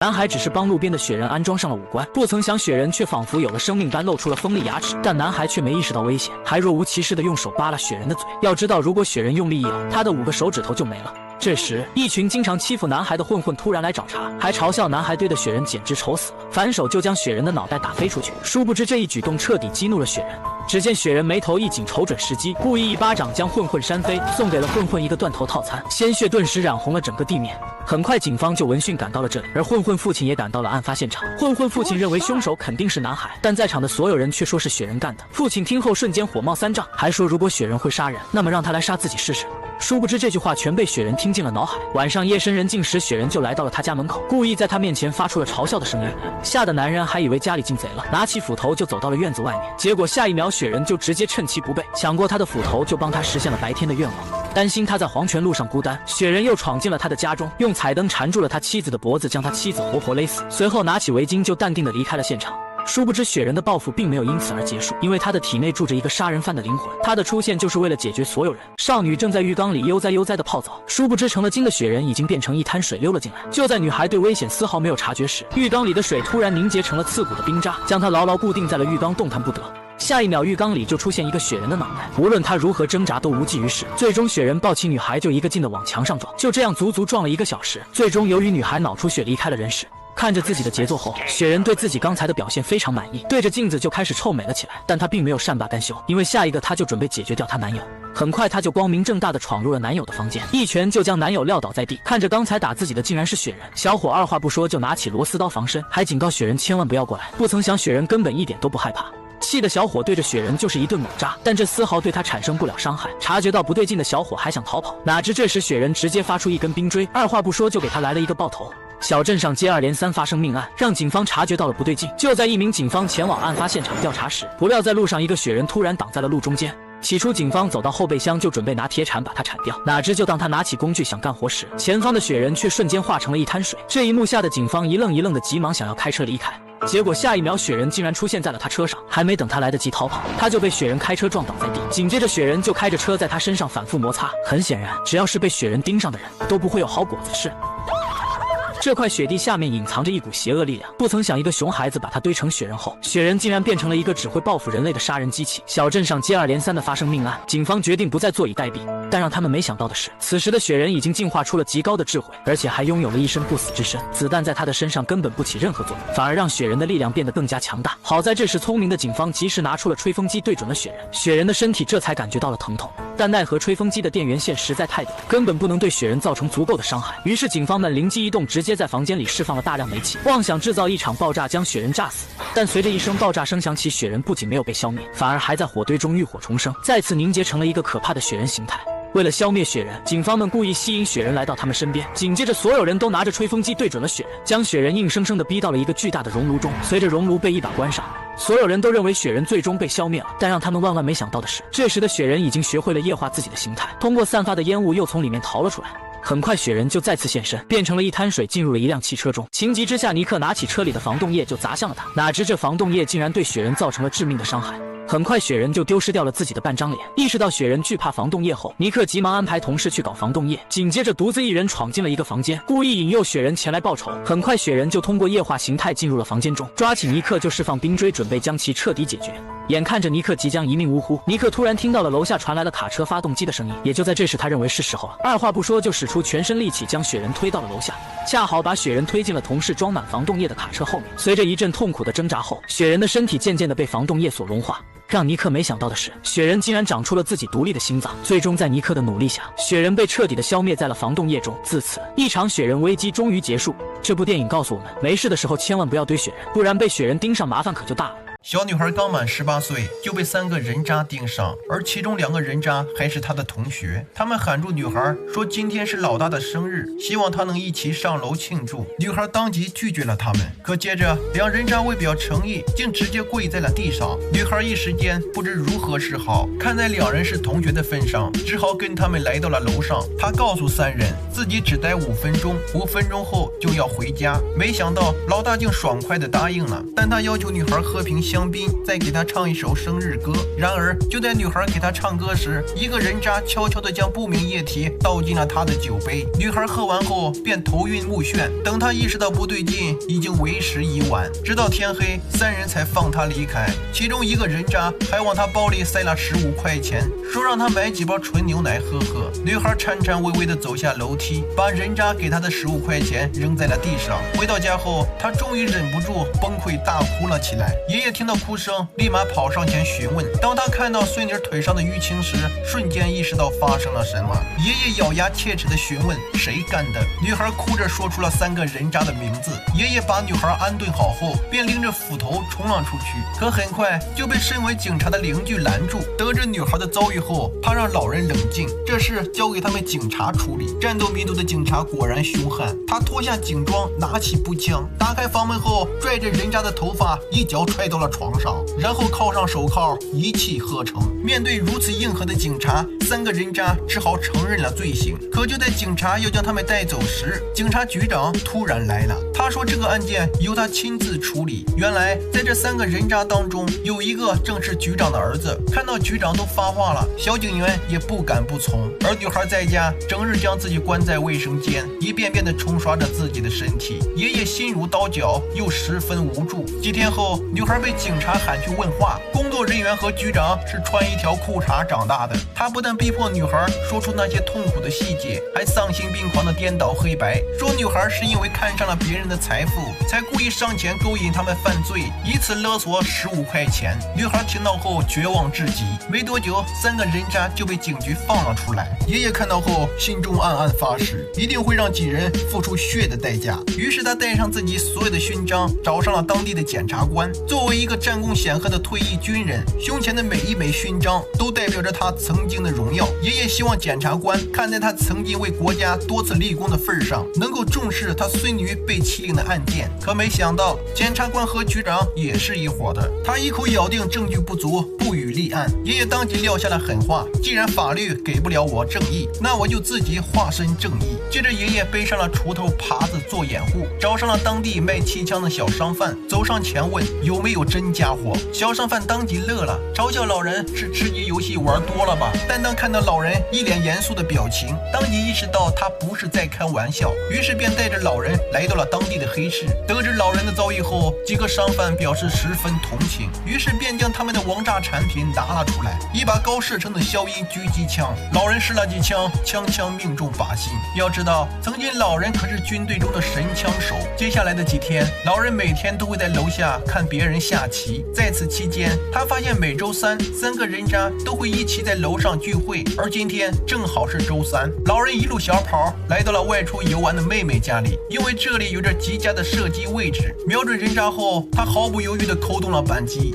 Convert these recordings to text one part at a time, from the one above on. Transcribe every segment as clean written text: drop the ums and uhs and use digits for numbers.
男孩只是帮路边的雪人安装上了五官，不曾想雪人却仿佛有了生命般露出了锋利牙齿，但男孩却没意识到危险，还若无其事地用手扒拉雪人的嘴。要知道，如果雪人用力一咬，他的5个手指头就没了。这时，一群经常欺负男孩的混混突然来找茬，还嘲笑男孩堆的雪人简直丑死了，反手就将雪人的脑袋打飞出去。殊不知这一举动彻底激怒了雪人。只见雪人眉头一紧，瞅准时机，故意一巴掌将混混扇飞，送给了混混一个断头套餐，鲜血顿时染红了整个地面。很快，警方就闻讯赶到了这里，而混混父亲也赶到了案发现场。混混父亲认为凶手肯定是男孩，但在场的所有人却说是雪人干的。父亲听后瞬间火冒三丈，还说如果雪人会杀人，那么让他来杀自己试试。殊不知这句话全被雪人听进了脑海。晚上夜深人静时，雪人就来到了他家门口，故意在他面前发出了嘲笑的声音，吓得男人还以为家里进贼了，拿起斧头就走到了院子外面。结果下一秒，雪人就直接趁其不备抢过他的斧头，就帮他实现了白天的愿望。担心他在黄泉路上孤单，雪人又闯进了他的家中，用彩灯缠住了他妻子的脖子，将他妻子活活勒死。随后拿起围巾就淡定地离开了现场。殊不知雪人的报复并没有因此而结束，因为他的体内住着一个杀人犯的灵魂，他的出现就是为了解决所有人。少女正在浴缸里悠哉悠哉地泡澡，殊不知成了精的雪人已经变成一滩水溜了进来。就在女孩对危险丝毫没有察觉时，浴缸里的水突然凝结成了刺骨的冰渣，将她牢牢固定在了浴缸，动弹不得。下一秒，浴缸里就出现一个雪人的脑袋，无论他如何挣扎都无济于事。最终，雪人抱起女孩就一个劲地往墙上撞，就这样足足撞了1个小时。最终，由于女孩脑出血离开了人世。看着自己的杰作后，雪人对自己刚才的表现非常满意，对着镜子就开始臭美了起来。但她并没有善罢甘休，因为下一个她就准备解决掉她男友。很快，她就光明正大地闯入了男友的房间，一拳就将男友撂倒在地。看着刚才打自己的竟然是雪人，小伙二话不说就拿起螺丝刀防身，还警告雪人千万不要过来。不曾想雪人根本一点都不害怕。气的小伙对着雪人就是一顿猛扎，但这丝毫对他产生不了伤害。察觉到不对劲的小伙还想逃跑，哪知这时雪人直接发出一根冰锥，二话不说就给他来了一个爆头。小镇上接二连三发生命案，让警方察觉到了不对劲。就在一名警方前往案发现场调查时，不料在路上一个雪人突然挡在了路中间。起初警方走到后备箱就准备拿铁铲把他铲掉，哪知就当他拿起工具想干活时，前方的雪人却瞬间化成了一滩水。这一幕吓得警方一愣一愣的，急忙想要开车离开。结果下一秒，雪人竟然出现在了他车上，还没等他来得及逃跑，他就被雪人开车撞倒在地。紧接着雪人就开着车在他身上反复摩擦。很显然，只要是被雪人盯上的人都不会有好果子吃。这块雪地下面隐藏着一股邪恶力量，不曾想一个熊孩子把它堆成雪人后，雪人竟然变成了一个只会报复人类的杀人机器。小镇上接二连三的发生命案，警方决定不再坐以待毙。但让他们没想到的是，此时的雪人已经进化出了极高的智慧，而且还拥有了一身不死之身。子弹在他的身上根本不起任何作用，反而让雪人的力量变得更加强大。好在这时聪明的警方及时拿出了吹风机对准了雪人，雪人的身体这才感觉到了疼痛。但奈何吹风机的电源线实在太短，根本不能对雪人造成足够的伤害。于是警方们灵机一动，直接在房间里释放了大量煤气，妄想制造一场爆炸将雪人炸死。但随着一声爆炸声响起，雪人不仅没有被消灭，反而还在火堆中浴火重生，再次凝结成了一个可怕的雪人形态。为了消灭雪人，警方们故意吸引雪人来到他们身边，紧接着所有人都拿着吹风机对准了雪人，将雪人硬生生地逼到了一个巨大的熔炉中。随着熔炉被一把关上，所有人都认为雪人最终被消灭了，但让他们万万没想到的是，这时的雪人已经学会了液化自己的形态，通过散发的烟雾又从里面逃了出来。很快雪人就再次现身，变成了一滩水，进入了一辆汽车中。情急之下，尼克拿起车里的防冻液就砸向了他，哪知这防冻液竟然对雪人造成了致命的伤害。很快雪人就丢失掉了自己的半张脸。意识到雪人惧怕防冻液后，尼克急忙安排同事去搞防冻液，紧接着独自一人闯进了一个房间，故意引诱雪人前来报仇。很快雪人就通过液化形态进入了房间中，抓起尼克就释放冰锥，准备将其彻底解决。眼看着尼克即将一命呜呼，尼克突然听到了楼下传来了卡车发动机的声音，也就在这时，他认为是时候了，二话不说就使出全身力气将雪人推到了楼下，恰好把雪人推进了同事装满防冻液的卡车后面。随着一阵痛苦的挣扎后，雪人的身体渐渐地被防冻液所融化。让尼克没想到的是，雪人竟然长出了自己独立的心脏。最终在尼克的努力下，雪人被彻底的消灭在了防冻液中。自此，一场雪人危机终于结束。这部电影告诉我们，没事的时候千万不要堆雪人，不然被雪人盯上，麻烦可就大了。小女孩刚满18岁就被3个人渣盯上，而其中2个人渣还是她的同学。他们喊住女孩说今天是老大的生日，希望她能一起上楼庆祝。女孩当即拒绝了他们，可接着2人渣为表诚意，竟直接跪在了地上。女孩一时间不知如何是好，看在2人是同学的份上，只好跟他们来到了楼上。她告诉3人自己只待5分钟，5分钟后就要回家。没想到老大竟爽快地答应了，但他要求女孩喝瓶香槟，再给他唱一首生日歌。然而就在女孩给他唱歌时，一个人渣悄悄地将不明液体倒进了他的酒杯。女孩喝完后便头晕目眩，等他意识到不对劲，已经为时已晚。直到天黑，3人才放他离开。其中一个人渣还往他包里塞了15块钱，说让他买几包纯牛奶喝喝。女孩颤颤巍巍地走下楼梯，把人渣给她的15块钱扔在了地上。回到家后，她终于忍不住崩溃大哭了起来。爷爷听到哭声，立马跑上前询问。当他看到孙女腿上的淤青时，瞬间意识到发生了什么。爷爷咬牙切齿地询问谁干的。女孩哭着说出了3个人渣的名字。爷爷把女孩安顿好后，便拎着斧头冲了出去，可很快就被身为警察的邻居拦住。得知女孩的遭遇后，他让老人冷静，这事交给他们警察处理。战斗民族的警察果然凶悍，他脱下警装，拿起步枪，打开房门后，拽着人渣的头发一脚踹到了床上，然后铐上手铐，一气呵成。面对如此硬核的警察，3个人渣只好承认了罪行。可就在警察要将他们带走时，警察局长突然来了。他说这个案件由他亲自处理。原来在这3个人渣当中，有一个正是局长的儿子。看到局长都发话了，小警员也不敢不从。而女孩在家整日将自己关在卫生间，一遍遍地冲刷着自己的身体。爷爷心如刀绞，又十分无助。几天后，女孩被警察喊去问话，工作人员和局长是穿一条裤衩长大的。他不但逼迫女孩说出那些痛苦的细节，还丧心病狂地颠倒黑白，说女孩是因为看上了别人的财富，才故意上前勾引他们犯罪，以此勒索15块钱。女孩听到后绝望至极，没多久3个人渣就被警局放了出来。爷爷看到后心中暗暗发誓，一定会让几人付出血的代价。于是他带上自己所有的勋章，找上了当地的检察官。作为一个战功显赫的退役军人，胸前的每一枚勋章都代表着他曾经的荣耀。爷爷希望检察官看在他曾经为国家多次立功的份上，能够重视他孙女被欺凌的案件。可没想到检察官和局长也是一伙的，他一口咬定证据不足，不予立案。爷爷当即撂下了狠话，既然法律给不了我正义，那我就自己化身正义。接着爷爷背上了锄头耙子做掩护，找上了当地卖气枪的小商贩，走上前问有没有真家伙。小商贩当即乐了，嘲笑老人是吃鸡游戏玩多了吧。但当看到老人一脸严肃的表情，当即意识到他不是在开玩笑，于是便带着老人来到了当地的黑市。得知老人的遭遇后，几个商贩表示十分同情，于是便将他们的王炸产品拿了出来，一把高射程的消音狙击枪。老人试了几枪，枪枪命中靶心。要知道，曾经老人可是军队中的神枪手。接下来的几天，老人每天都会在楼下看别人下棋。在此期间，他发现每周三，3个人渣都会一起在楼上聚会，而今天正好是周三。老人一路小跑来到了外出游玩的妹妹家里，因为这里有着极佳的射击位置。瞄准人渣后，他毫不犹豫地扣动了扳机。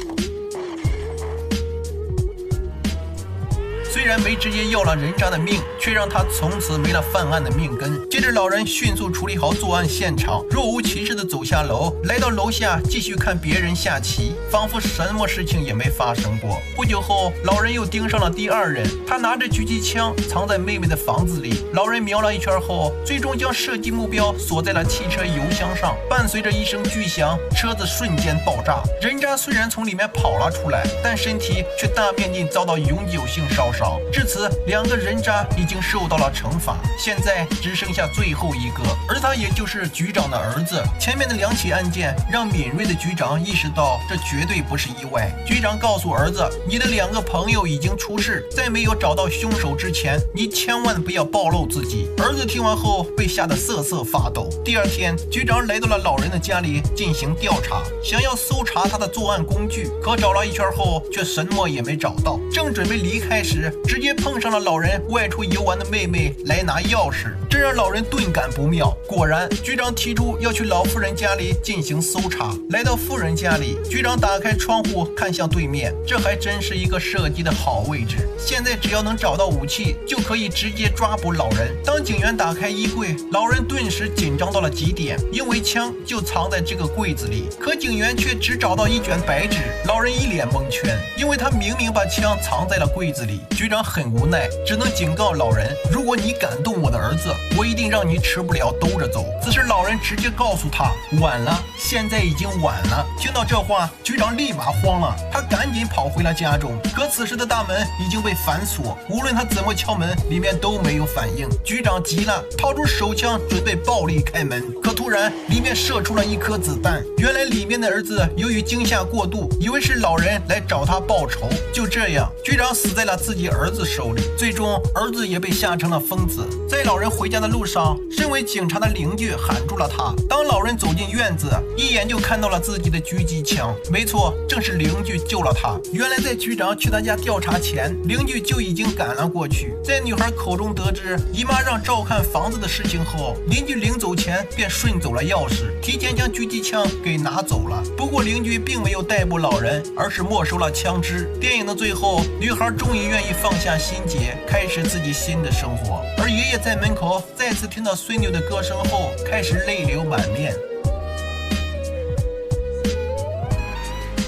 虽然没直接要了人渣的命，却让他从此没了犯案的命根。接着老人迅速处理好作案现场，若无其事地走下楼，来到楼下继续看别人下棋，仿佛什么事情也没发生过。不久后，老人又盯上了第2人，他拿着狙击枪藏在妹妹的房子里。老人瞄了一圈后，最终将射击目标锁在了汽车油箱上，伴随着一声巨响，车子瞬间爆炸。人渣虽然从里面跑了出来，但身体却大面积遭到永久性烧伤。至此，2个人渣已经受到了惩罚，现在只剩下最后一个，而他也就是局长的儿子。前面的2起案件让敏锐的局长意识到，这绝对不是意外。局长告诉儿子，你的2个朋友已经出事，在没有找到凶手之前，你千万不要暴露自己。儿子听完后被吓得瑟瑟发抖。第2天，局长来到了老人的家里进行调查，想要搜查他的作案工具，可找了一圈后却什么也没找到。正准备离开时，直接碰上了老人外出游玩的妹妹来拿钥匙，这让老人顿感不妙。果然，局长提出要去老妇人家里进行搜查。来到妇人家里，局长打开窗户看向对面，这还真是一个射击的好位置。现在只要能找到武器，就可以直接抓捕老人。当警员打开衣柜，老人顿时紧张到了极点，因为枪就藏在这个柜子里。可警员却只找到一卷白纸，老人一脸蒙圈，因为他明明把枪藏在了柜子里。局长很无奈，只能警告老人，如果你敢动我的儿子，我一定让你吃不了兜着走。此时老人直接告诉他，晚了，现在已经晚了。听到这话，局长立马慌了，他赶紧跑回了家中。可此时的大门已经被反锁，无论他怎么敲门，里面都没有反应。局长急了，掏出手枪准备暴力开门，可突然里面射出了一颗子弹。原来里面的儿子由于惊吓过度，以为是老人来找他报仇。就这样，局长死在了自己儿子手里，最终儿子也被吓成了疯子。在老人回家的路上，身为警察的邻居喊住了他。当老人走进院子，一眼就看到了自己的狙击枪，没错，正是邻居救了他。原来在局长去他家调查前，邻居就已经赶了过去。在女孩口中得知姨妈让照看房子的事情后，邻居临走前便顺走了钥匙，提前将狙击枪给拿走了。不过邻居并没有逮捕老人，而是没收了枪支。电影的最后，女孩终于愿意放下心结，开始自己新的生活。而爷爷在门口再次听到孙女的歌声后，开始泪流满面。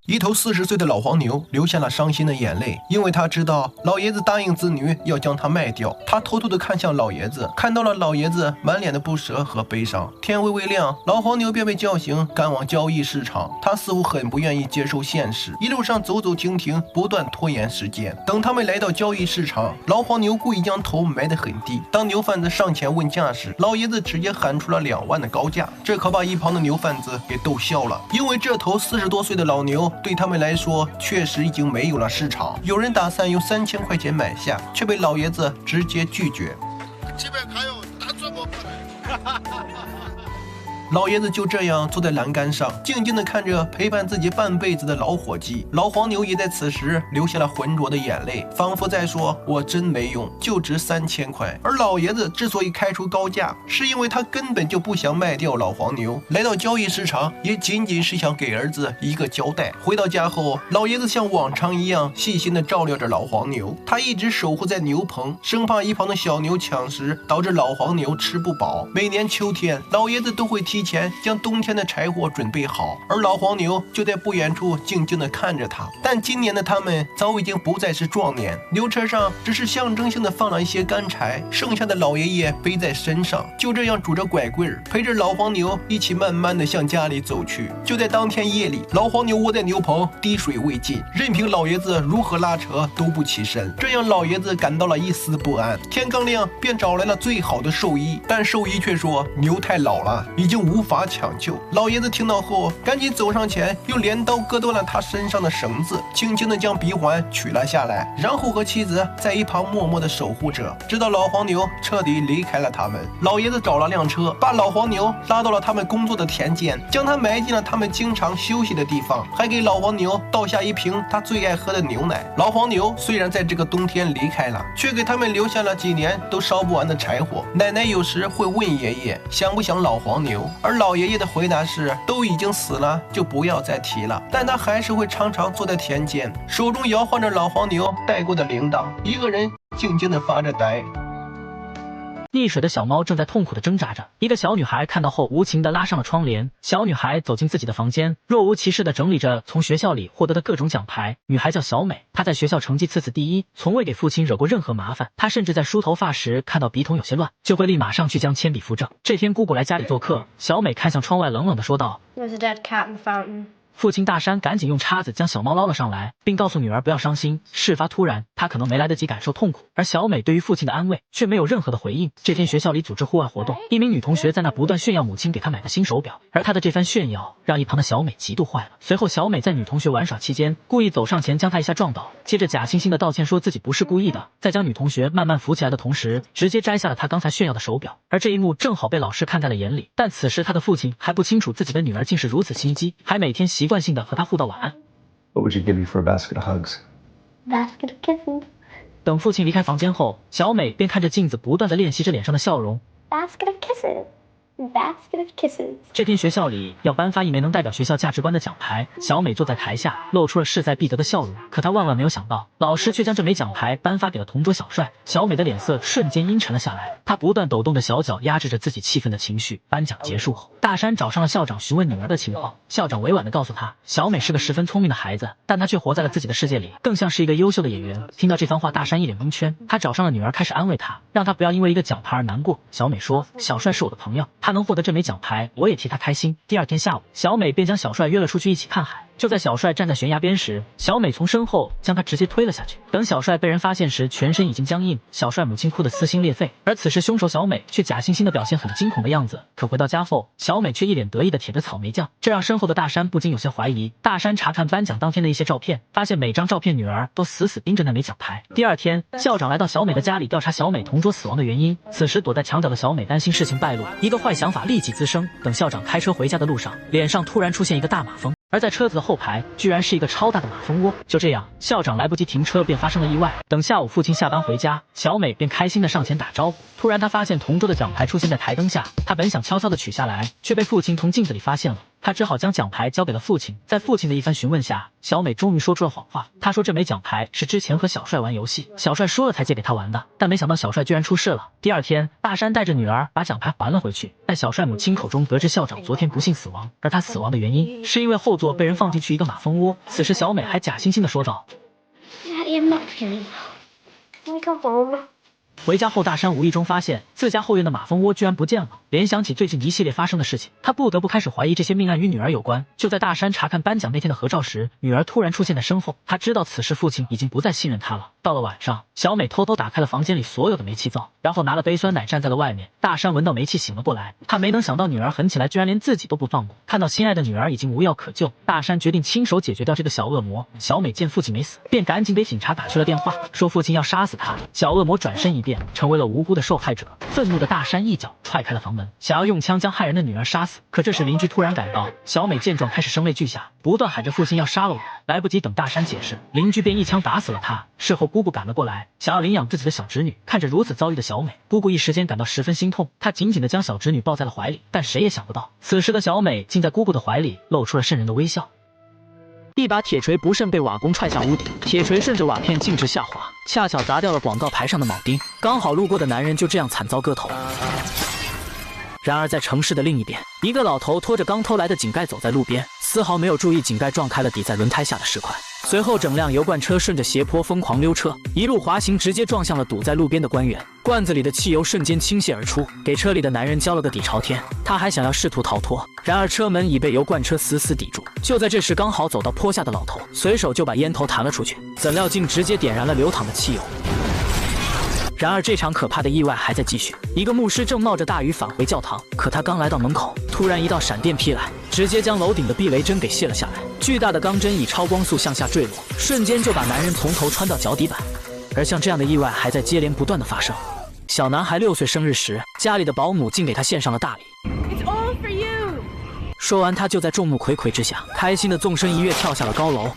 一头40岁的老黄牛流下了伤心的眼泪，因为他知道老爷子答应子女要将他卖掉。他偷偷地看向老爷子，看到了老爷子满脸的不舍和悲伤。天微微亮，老黄牛便被叫醒，赶往交易市场。他似乎很不愿意接受现实，一路上走走停停，不断拖延时间。等他们来到交易市场，老黄牛故意将头埋得很低。当牛贩子上前问价时，老爷子直接喊出了2万的高价，这可把一旁的牛贩子给逗笑了，因为这头40多岁的老牛对他们来说确实已经没有了市场。有人打算用3000块钱买下，却被老爷子直接拒绝。老爷子就这样坐在栏杆上，静静地看着陪伴自己半辈子的老伙计。老黄牛也在此时流下了浑浊的眼泪，仿佛在说，我真没用，就值3000块。而老爷子之所以开出高价，是因为他根本就不想卖掉老黄牛，来到交易市场也仅仅是想给儿子一个交代。回到家后，老爷子像往常一样细心地照料着老黄牛，他一直守护在牛棚，生怕一旁的小牛抢食，导致老黄牛吃不饱。每年秋天，老爷子都会提前将冬天的柴火准备好，而老黄牛就在不远处静静地看着他。但今年的他们早已经不再是壮年，牛车上只是象征性的放了一些干柴，剩下的老爷爷背在身上，就这样拄着拐棍陪着老黄牛一起慢慢地向家里走去。就在当天夜里，老黄牛窝在牛棚，滴水未进，任凭老爷子如何拉扯都不起身，这让老爷子感到了一丝不安。天刚亮便找来了最好的兽医，但兽医却说牛太老了，已经无法抢救。老爷子听到后赶紧走上前，用镰刀割断了他身上的绳子，轻轻地将鼻环取了下来，然后和妻子在一旁默默地守护着，直到老黄牛彻底离开了他们。老爷子找了辆车，把老黄牛拉到了他们工作的田间，将他埋进了他们经常休息的地方，还给老黄牛倒下一瓶他最爱喝的牛奶。老黄牛虽然在这个冬天离开了，却给他们留下了几年都烧不完的柴火。奶奶有时会问爷爷想不想老黄牛，而老爷爷的回答是都已经死了，就不要再提了。但他还是会常常坐在田间，手中摇晃着老黄牛带过的铃铛，一个人静静地发着呆。溺水的小猫正在痛苦地挣扎着，一个小女孩看到后无情地拉上了窗帘。小女孩走进自己的房间，若无其事地整理着从学校里获得的各种奖牌。女孩叫小美，她在学校成绩次次第一，从未给父亲惹过任何麻烦。她甚至在梳头发时看到笔筒有些乱，就会立马上去将铅笔扶正。这天姑姑来家里做客，小美看向窗外，冷冷地说道 There's a dead cat in the fountain. 父亲大山赶紧用叉子将小猫捞了上来，并告诉女儿不要伤心，事发突然，她可能没来得及感受痛苦。而小美对于父亲的安慰却没有任何的回应。这天学校里组织户外活动，一名女同学在那不断炫耀母亲给她买的新手表，而她的这番炫耀让一旁的小美极度坏了。随后小美在女同学玩耍期间故意走上前将她一下撞倒，接着假惺惺的道歉说自己不是故意的，在将女同学慢慢扶起来的同时，直接摘下了她刚才炫耀的手表。而这一幕正好被老师看在了眼里，但此时她的父亲还不清楚自己的女儿竟是如此心机，还每天习惯性的和她互道晚安。 What would you give me for a basket of hugs? Basket of kisses. 等父亲离开房间后，小美便看着镜子不断的练习着脸上的笑容。Basket of kisses. Basket of kisses. 这天学校里要颁发一枚能代表学校价值观的奖牌，小美坐在台下，露出了势在必得的笑容。可她万万没有想到，老师却将这枚奖牌颁发给了同桌小帅。小美的脸色瞬间阴沉了下来，她不断抖动着小脚，压制着自己气愤的情绪。颁奖结束后，大山找上了校长询问女儿的情况。校长委婉地告诉他，小美是个十分聪明的孩子，但她却活在了自己的世界里，更像是一个优秀的演员。听到这番话，大山一脸蒙圈。他找上了女儿，开始安慰她，让她不要因为一个奖牌而难过。小美说，小帅是我的朋友，他能获得这枚奖牌，我也替他开心。第二天下午，小美便将小帅约了出去一起看海。就在小帅站在悬崖边时，小美从身后将他直接推了下去。等小帅被人发现时，全身已经僵硬，小帅母亲哭得撕心裂肺，而此时凶手小美却假惺惺的表现很惊恐的样子。可回到家后，小美却一脸得意的舔着草莓酱，这让身后的大山不禁有些怀疑。大山查看颁奖当天的一些照片，发现每张照片女儿都死死盯着那枚奖牌。第二天，校长来到小美的家里调查小美同桌死亡的原因。此时躲在墙角的小美担心事情败露，一个坏想法立即滋生。等校长开车回家的路上，脸上突然出现一个大马蜂，而在车子的后排居然是一个超大的马蜂窝。就这样，校长来不及停车便发生了意外。等下午父亲下班回家，小美便开心的上前打招呼。突然她发现同桌的奖牌出现在台灯下，她本想悄悄的取下来，却被父亲从镜子里发现了。她只好将奖牌交给了父亲。在父亲的一番询问下，小美终于说出了谎话。她说这枚奖牌是之前和小帅玩游戏，小帅说了才借给她玩的，但没想到小帅居然出事了。第二天，大山带着女儿把奖牌还了回去。在小帅母亲口中得知校长昨天不幸死亡，而他死亡的原因是因为后座被人放进去一个马蜂窝。此时小美还假惺惺地说道 Daddy, I'm not feeling well. Can we go home? 回家后，大山无意中发现自家后院的马蜂窝居然不见了。联想起最近一系列发生的事情，他不得不开始怀疑这些命案与女儿有关。就在大山查看颁奖那天的合照时，女儿突然出现在身后。他知道此时父亲已经不再信任他了。到了晚上，小美偷偷打开了房间里所有的煤气灶，然后拿了杯酸奶站在了外面。大山闻到煤气醒了过来，他没能想到女儿狠起来居然连自己都不放过。看到心爱的女儿已经无药可救，大山决定亲手解决掉这个小恶魔。小美见父亲没死，便赶紧给警察打去了电话，说父亲要杀死他。小恶魔转身一变，成为了无辜的受害者。愤怒的大山一脚踹开了房门，想要用枪将害人的女儿杀死。可这时邻居突然赶到，小美见状开始声泪俱下，不断喊着父亲要杀了我。来不及等大山解释，邻居便一枪打死了他。事后姑姑赶了过来，想要领养自己的小侄女。看着如此遭遇的小美，姑姑一时间感到十分心痛，她紧紧地将小侄女抱在了怀里。但谁也想不到，此时的小美竟在姑姑的怀里露出了瘆人的微笑。一把铁锤不慎被瓦工踹下屋顶，铁锤顺着瓦片径直下滑，恰巧砸掉了广告牌上的铆钉，刚好路过的男人就这样惨遭割头。然而在城市的另一边，一个老头拖着刚偷来的井盖走在路边，丝毫没有注意井盖撞开了抵在轮胎下的石块。随后整辆油罐车顺着斜坡疯狂溜车，一路滑行，直接撞向了堵在路边的官员。罐子里的汽油瞬间倾泻而出，给车里的男人浇了个底朝天。他还想要试图逃脱，然而车门已被油罐车死死抵住。就在这时，刚好走到坡下的老头随手就把烟头弹了出去，怎料竟直接点燃了流淌的汽油。然而这场可怕的意外还在继续，一个牧师正冒着大雨返回教堂，可他刚来到门口，突然一道闪电劈来，直接将楼顶的避雷针给卸了下来。巨大的钢针以超光速向下坠落，瞬间就把男人从头穿到脚底板。而像这样的意外还在接连不断的发生。小男孩6岁生日时，家里的保姆竟给他献上了大礼。说完，他就在众目睽睽之下，开心的纵身一跃跳下了高楼。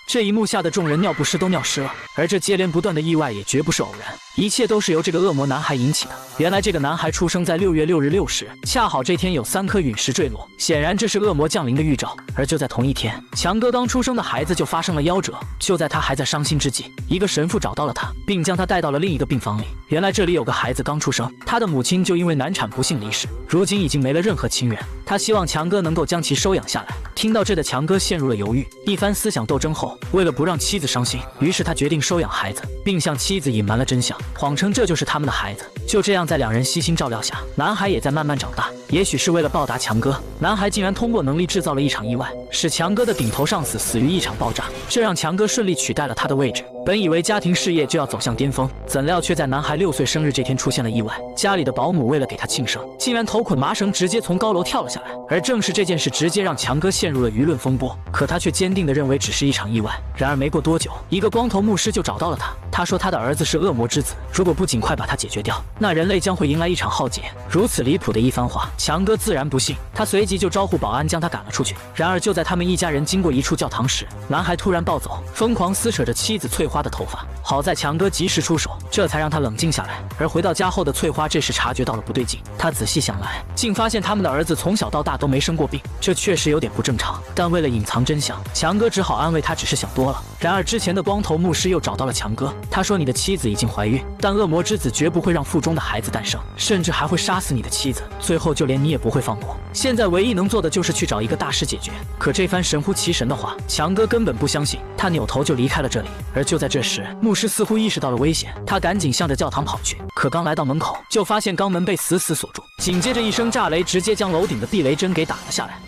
这一幕吓得众人尿不湿都尿湿了，而这接连不断的意外也绝不是偶然，一切都是由这个恶魔男孩引起的。原来这个男孩出生在6月6日6时，恰好这天有3颗陨石坠落，显然这是恶魔降临的预兆。而就在同一天，强哥刚出生的孩子就发生了夭折。就在他还在伤心之际，一个神父找到了他，并将他带到了另一个病房里。原来这里有个孩子刚出生，他的母亲就因为难产不幸离世，如今已经没了任何亲缘。他希望强哥能够将其收养下来。听到这的强哥陷入了犹豫，一番思想斗争后，为了不让妻子伤心，于是他决定收养孩子，并向妻子隐瞒了真相，谎称这就是他们的孩子。就这样，在两人悉心照料下，男孩也在慢慢长大。也许是为了报答强哥，男孩竟然通过能力制造了一场意外，使强哥的顶头上司死于一场爆炸，这让强哥顺利取代了他的位置。本以为家庭事业就要走向巅峰，怎料却在男孩6岁生日这天出现了意外。家里的保姆为了给他庆生，竟然头捆麻绳直接从高楼跳了下来。而正是这件事直接让强哥陷入了舆论风波，可他却坚定地认为只是一场意外。然而没过多久，一个光头牧师就找到了他他说他的儿子是恶魔之子，如果不尽快把他解决掉，那人类将会迎来一场浩劫。如此离谱的一番话，强哥自然不信，他随即就招呼保安将他赶了出去。然而就在他们一家人经过一处教堂时，男孩突然暴走，疯狂撕扯着妻子翠花的头发。好在强哥及时出手，这才让他冷静下来。而回到家后的翠花这时察觉到了不对劲，她仔细想来，竟发现他们的儿子从小到大都没生过病，这确实有点不正常。但为了隐藏真相，强哥只好安慰他只是想多了。然而之前的光头牧师又找到了强哥，他说你的妻子已经怀孕，但恶魔之子绝不会让腹中的孩子诞生，甚至还会杀死你的妻子，最后就连你也不会放过。现在唯一能做的就是去找一个大师解决。可这番神乎其神的话，强哥根本不相信，他扭头就离开了这里。而就在这时，牧师似乎意识到了危险，他赶紧向着教堂跑去。可刚来到门口，就发现肛门被死死锁住，紧接着一声炸雷直接将楼顶的避雷针给打了下来。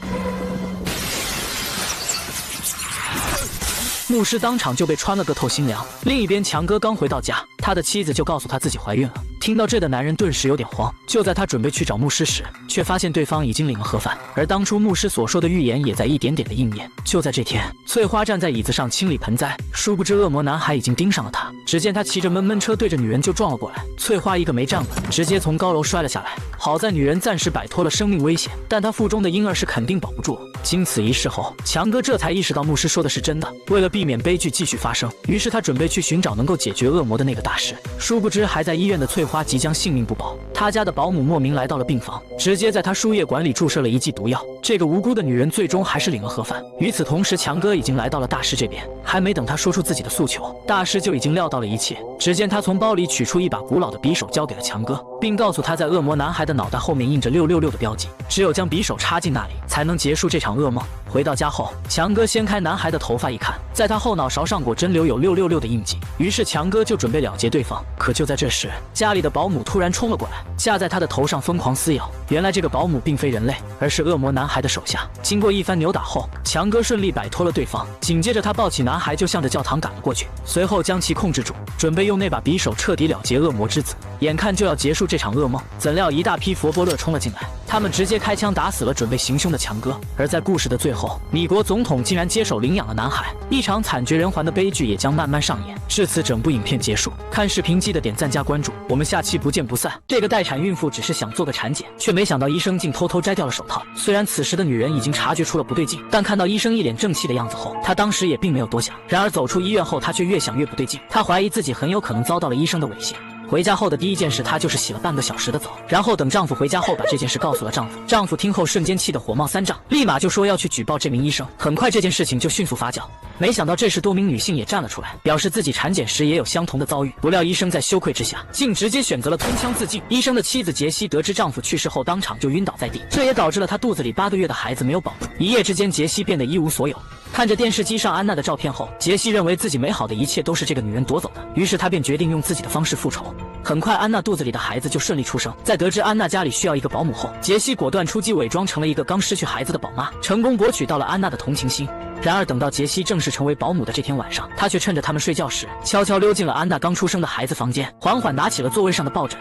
牧师当场就被穿了个透心凉。另一边，强哥刚回到家，他的妻子就告诉他自己怀孕了。听到这的男人顿时有点慌，就在他准备去找牧师时，却发现对方已经领了盒饭，而当初牧师所说的预言也在一点点的应验。就在这天，翠花站在椅子上清理盆栽，殊不知恶魔男孩已经盯上了她。只见他骑着闷闷车对着女人就撞了过来，翠花一个没站稳，直接从高楼摔了下来。好在女人暂时摆脱了生命危险，但她腹中的婴儿是肯定保不住了。经此一事后，强哥这才意识到牧师说的是真的。为了避免悲剧继续发生，于是他准备去寻找能够解决恶魔的那个大师。殊不知还在医院的翠花即将性命不保，他家的保姆莫名来到了病房，直接在他输液管里注射了一剂毒药。这个无辜的女人最终还是领了盒饭。与此同时，强哥已经来到了大师这边，还没等他说出自己的诉求，大师就已经料到了一切。只见他从包里取出一把古老的匕首交给了强哥，并告诉他在恶魔男孩的脑袋后面印着666的标记，只有将匕首插进那里，才能结束这场噩梦。回到家后，强哥掀开男孩的头发一看，在他后脑勺上果真留有666的印记。于是强哥就准备了结对方。可就在这时，家里的保姆突然冲了过来，架在他的头上疯狂撕咬。原来这个保姆并非人类，而是恶魔男孩的手下。经过一番扭打后，强哥顺利摆脱了对方。紧接着他抱起男孩就向着教堂赶了过去，随后将其控制住，准备用那把匕首彻底了结恶魔之子。眼看就要结束这场噩梦，怎料一大批佛波勒冲了进来，他们直接开枪打死了准备行凶的强哥。而在故事的最后，米国总统竟然接手领养了男孩，一场惨绝人寰的悲剧也将慢慢上演。至此，整部影片结束。看视频记得点赞加关注，我们下期不见不散。这个待产孕妇只是想做个产检，却没想到医生竟偷偷摘掉了手套。虽然此时的女人已经察觉出了不对劲，但看到医生一脸正气的样子后，她当时也并没有多想。然而走出医院后，她却越想越不对劲，她怀疑自己很有可能遭到了医生的猥亵。回家后的第一件事，她就是洗了半个小时的澡，然后等丈夫回家后把这件事告诉了丈夫。丈夫听后瞬间气得火冒三丈，立马就说要去举报这名医生。很快这件事情就迅速发酵，没想到这时多名女性也站了出来，表示自己产检时也有相同的遭遇。不料医生在羞愧之下，竟直接选择了吞枪自尽。医生的妻子杰西得知丈夫去世后，当场就晕倒在地，这也导致了她肚子里8个月的孩子没有保住。一夜之间，杰西变得一无所有。看着电视机上安娜的照片后，杰西认为自己美好的一切都是这个女人夺走的，于是他便决定用自己的方式复仇。很快，安娜肚子里的孩子就顺利出生。在得知安娜家里需要一个保姆后，杰西果断出击，伪装成了一个刚失去孩子的宝妈，成功博取到了安娜的同情心。然而等到杰西正式成为保姆的这天晚上，他却趁着他们睡觉时，悄悄溜进了安娜刚出生的孩子房间，缓缓拿起了座位上的抱枕。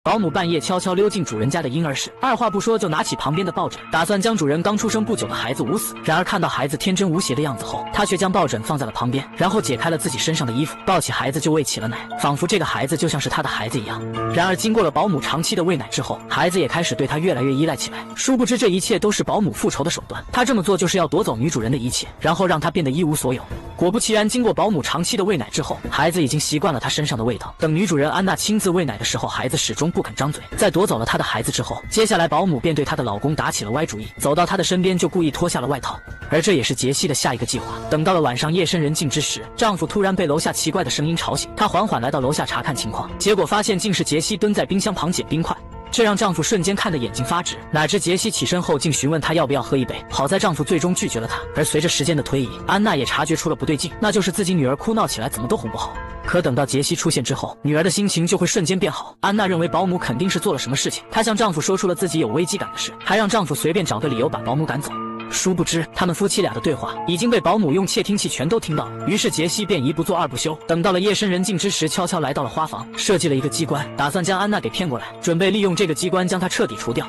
保姆半夜悄悄溜进主人家的婴儿室，二话不说就拿起旁边的抱枕，打算将主人刚出生不久的孩子捂死。然而看到孩子天真无邪的样子后，他却将抱枕放在了旁边，然后解开了自己身上的衣服，抱起孩子就喂起了奶，仿佛这个孩子就像是他的孩子一样。然而经过了保姆长期的喂奶之后，孩子也开始对他越来越依赖起来。殊不知这一切都是保姆复仇的手段，他这么做就是要夺走女主人的一切，然后让她变得一无所有。果不其然，经过保姆长期的喂奶之后，孩子已经习惯了她身上的味道。等女主人安娜亲自喂奶的时候，孩子始终不肯张嘴。在夺走了她的孩子之后，接下来保姆便对她的老公打起了歪主意，走到她的身边就故意脱下了外套。而这也是杰西的下一个计划。等到了晚上夜深人静之时，丈夫突然被楼下奇怪的声音吵醒，他缓缓来到楼下查看情况，结果发现竟是杰西蹲在冰箱旁捡冰块。这让丈夫瞬间看得眼睛发直，哪知杰西起身后竟询问她要不要喝一杯。好在丈夫最终拒绝了她。而随着时间的推移，安娜也察觉出了不对劲，那就是自己女儿哭闹起来怎么都哄不好。可等到杰西出现之后，女儿的心情就会瞬间变好。安娜认为保姆肯定是做了什么事情，她向丈夫说出了自己有危机感的事，还让丈夫随便找个理由把保姆赶走。殊不知，他们夫妻俩的对话已经被保姆用窃听器全都听到了。于是杰西便一不做二不休，等到了夜深人静之时，悄悄来到了花房，设计了一个机关，打算将安娜给骗过来，准备利用这个机关将她彻底除掉。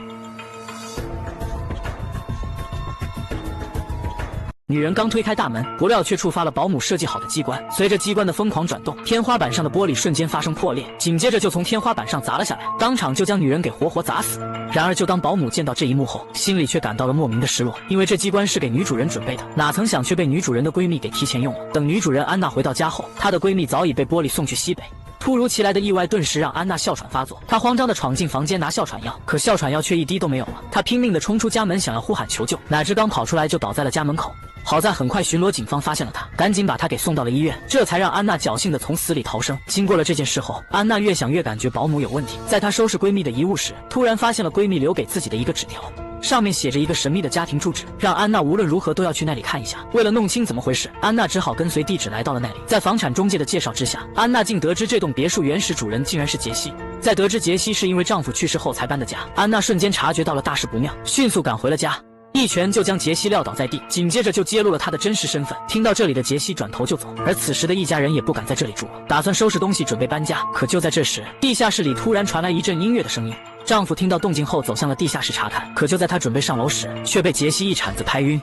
女人刚推开大门，不料却触发了保姆设计好的机关。随着机关的疯狂转动，天花板上的玻璃瞬间发生破裂，紧接着就从天花板上砸了下来，当场就将女人给活活砸死。然而就当保姆见到这一幕后，心里却感到了莫名的失落，因为这机关是给女主人准备的，哪曾想却被女主人的闺蜜给提前用了。等女主人安娜回到家后，她的闺蜜早已被玻璃送去西北。突如其来的意外顿时让安娜哮喘发作，她慌张地闯进房间拿哮喘药，可哮喘药却一滴都没有了。她拼命地冲出家门想要呼喊求救，哪知刚跑出来就倒在了家门口。好在很快巡逻警方发现了她，赶紧把她给送到了医院，这才让安娜侥幸地从死里逃生。经过了这件事后，安娜越想越感觉保姆有问题，在她收拾闺蜜的遗物时，突然发现了闺蜜留给自己的一个纸条，上面写着一个神秘的家庭住址，让安娜无论如何都要去那里看一下。为了弄清怎么回事，安娜只好跟随地址来到了那里。在房产中介的介绍之下，安娜竟得知这栋别墅原始主人竟然是杰西。在得知杰西是因为丈夫去世后才搬的家，安娜瞬间察觉到了大事不妙，迅速赶回了家，一拳就将杰西撂倒在地，紧接着就揭露了他的真实身份。听到这里的杰西转头就走，而此时的一家人也不敢在这里住了，打算收拾东西准备搬家。可就在这时，地下室里突然传来一阵音乐的声音。丈夫听到动静后走向了地下室查看，可就在他准备上楼时，却被杰西一铲子拍晕。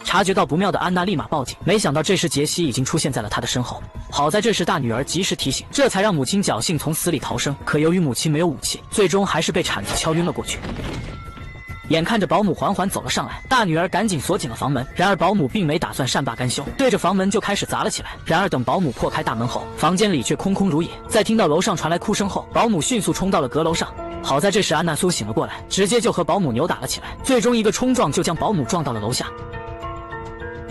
察觉到不妙的安娜立马报警，没想到这时杰西已经出现在了她的身后。好在这时大女儿及时提醒，这才让母亲侥幸从死里逃生。可由于母亲没有武器，最终还是被铲子敲晕了过去。眼看着保姆缓缓走了上来，大女儿赶紧锁紧了房门。然而保姆并没打算善罢甘休，对着房门就开始砸了起来。然而等保姆破开大门后，房间里却空空如也。在听到楼上传来哭声后，保姆迅速冲到了阁楼上。好在这时安娜苏醒了过来，直接就和保姆扭打了起来，最终一个冲撞就将保姆撞到了楼下。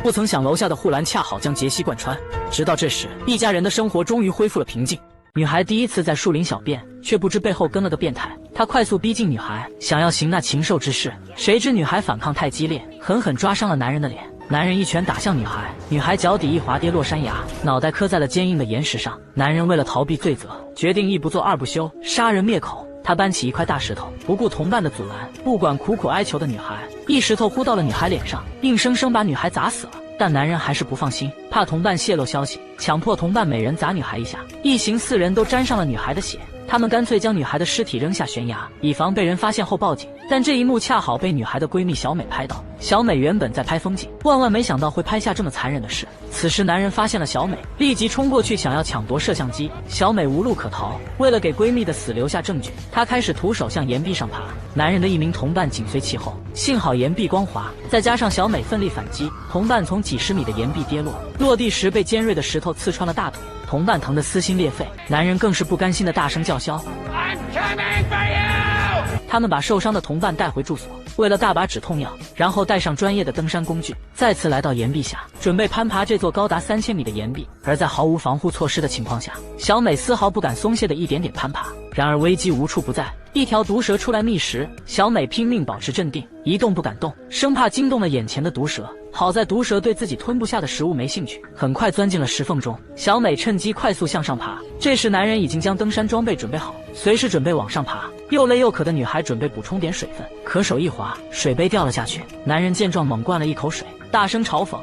不曾想楼下的护栏恰好将杰西贯穿。直到这时，一家人的生活终于恢复了平静。女孩第一次在树林小便，却不知背后跟了个变态。他快速逼近女孩，想要行那禽兽之事，谁知女孩反抗太激烈，狠狠抓伤了男人的脸。男人一拳打向女孩，女孩脚底一滑跌落山崖，脑袋磕在了坚硬的岩石上。男人为了逃避罪责，决定一不做二不休，杀人灭口。他搬起一块大石头，不顾同伴的阻拦，不管苦苦哀求的女孩，一石头呼到了女孩脸上，硬生生把女孩砸死了。但男人还是不放心，怕同伴泄露消息，强迫同伴每人砸女孩一下。一行4人都沾上了女孩的血，他们干脆将女孩的尸体扔下悬崖，以防被人发现后报警。但这一幕恰好被女孩的闺蜜小美拍到。小美原本在拍风景，万万没想到会拍下这么残忍的事。此时男人发现了小美，立即冲过去想要抢夺摄像机。小美无路可逃，为了给闺蜜的死留下证据，她开始徒手向岩壁上爬。男人的一名同伴紧随其后，幸好岩壁光滑，再加上小美奋力反击，同伴从几十米的岩壁跌落，落地时被尖锐的石头刺穿了大腿，同伴疼得撕心裂肺。男人更是不甘心的大声叫嚣 I'm coming for you！ 他们把受伤的同伴带回住所，喂了大把止痛药，然后带上专业的登山工具，再次来到岩壁下，准备攀爬这座高达3000米的岩壁。而在毫无防护措施的情况下，小美丝毫不敢松懈的一点点攀爬。然而危机无处不在，一条毒蛇出来觅食，小美拼命保持镇定，一动不敢动，生怕惊动了眼前的毒蛇。好在毒蛇对自己吞不下的食物没兴趣，很快钻进了石缝中。小美趁机快速向上爬，这时男人已经将登山装备准备好，随时准备往上爬。又累又渴的女孩准备补充点水分，可手一滑，水杯掉了下去。男人见状猛灌了一口水，大声嘲讽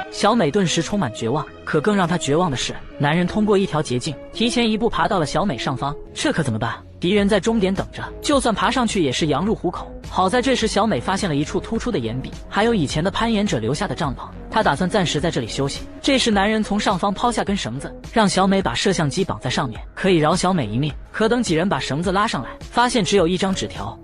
小美顿时充满绝望，可更让她绝望的是，男人通过一条捷径，提前一步爬到了小美上方。这可怎么办？敌人在终点等着，就算爬上去也是羊入虎口。好在这时小美发现了一处突出的岩壁，还有以前的攀岩者留下的帐篷，她打算暂时在这里休息。这时男人从上方抛下根绳子，让小美把摄像机绑在上面，可以饶小美一命。可等几人把绳子拉上来，发现只有一张纸条。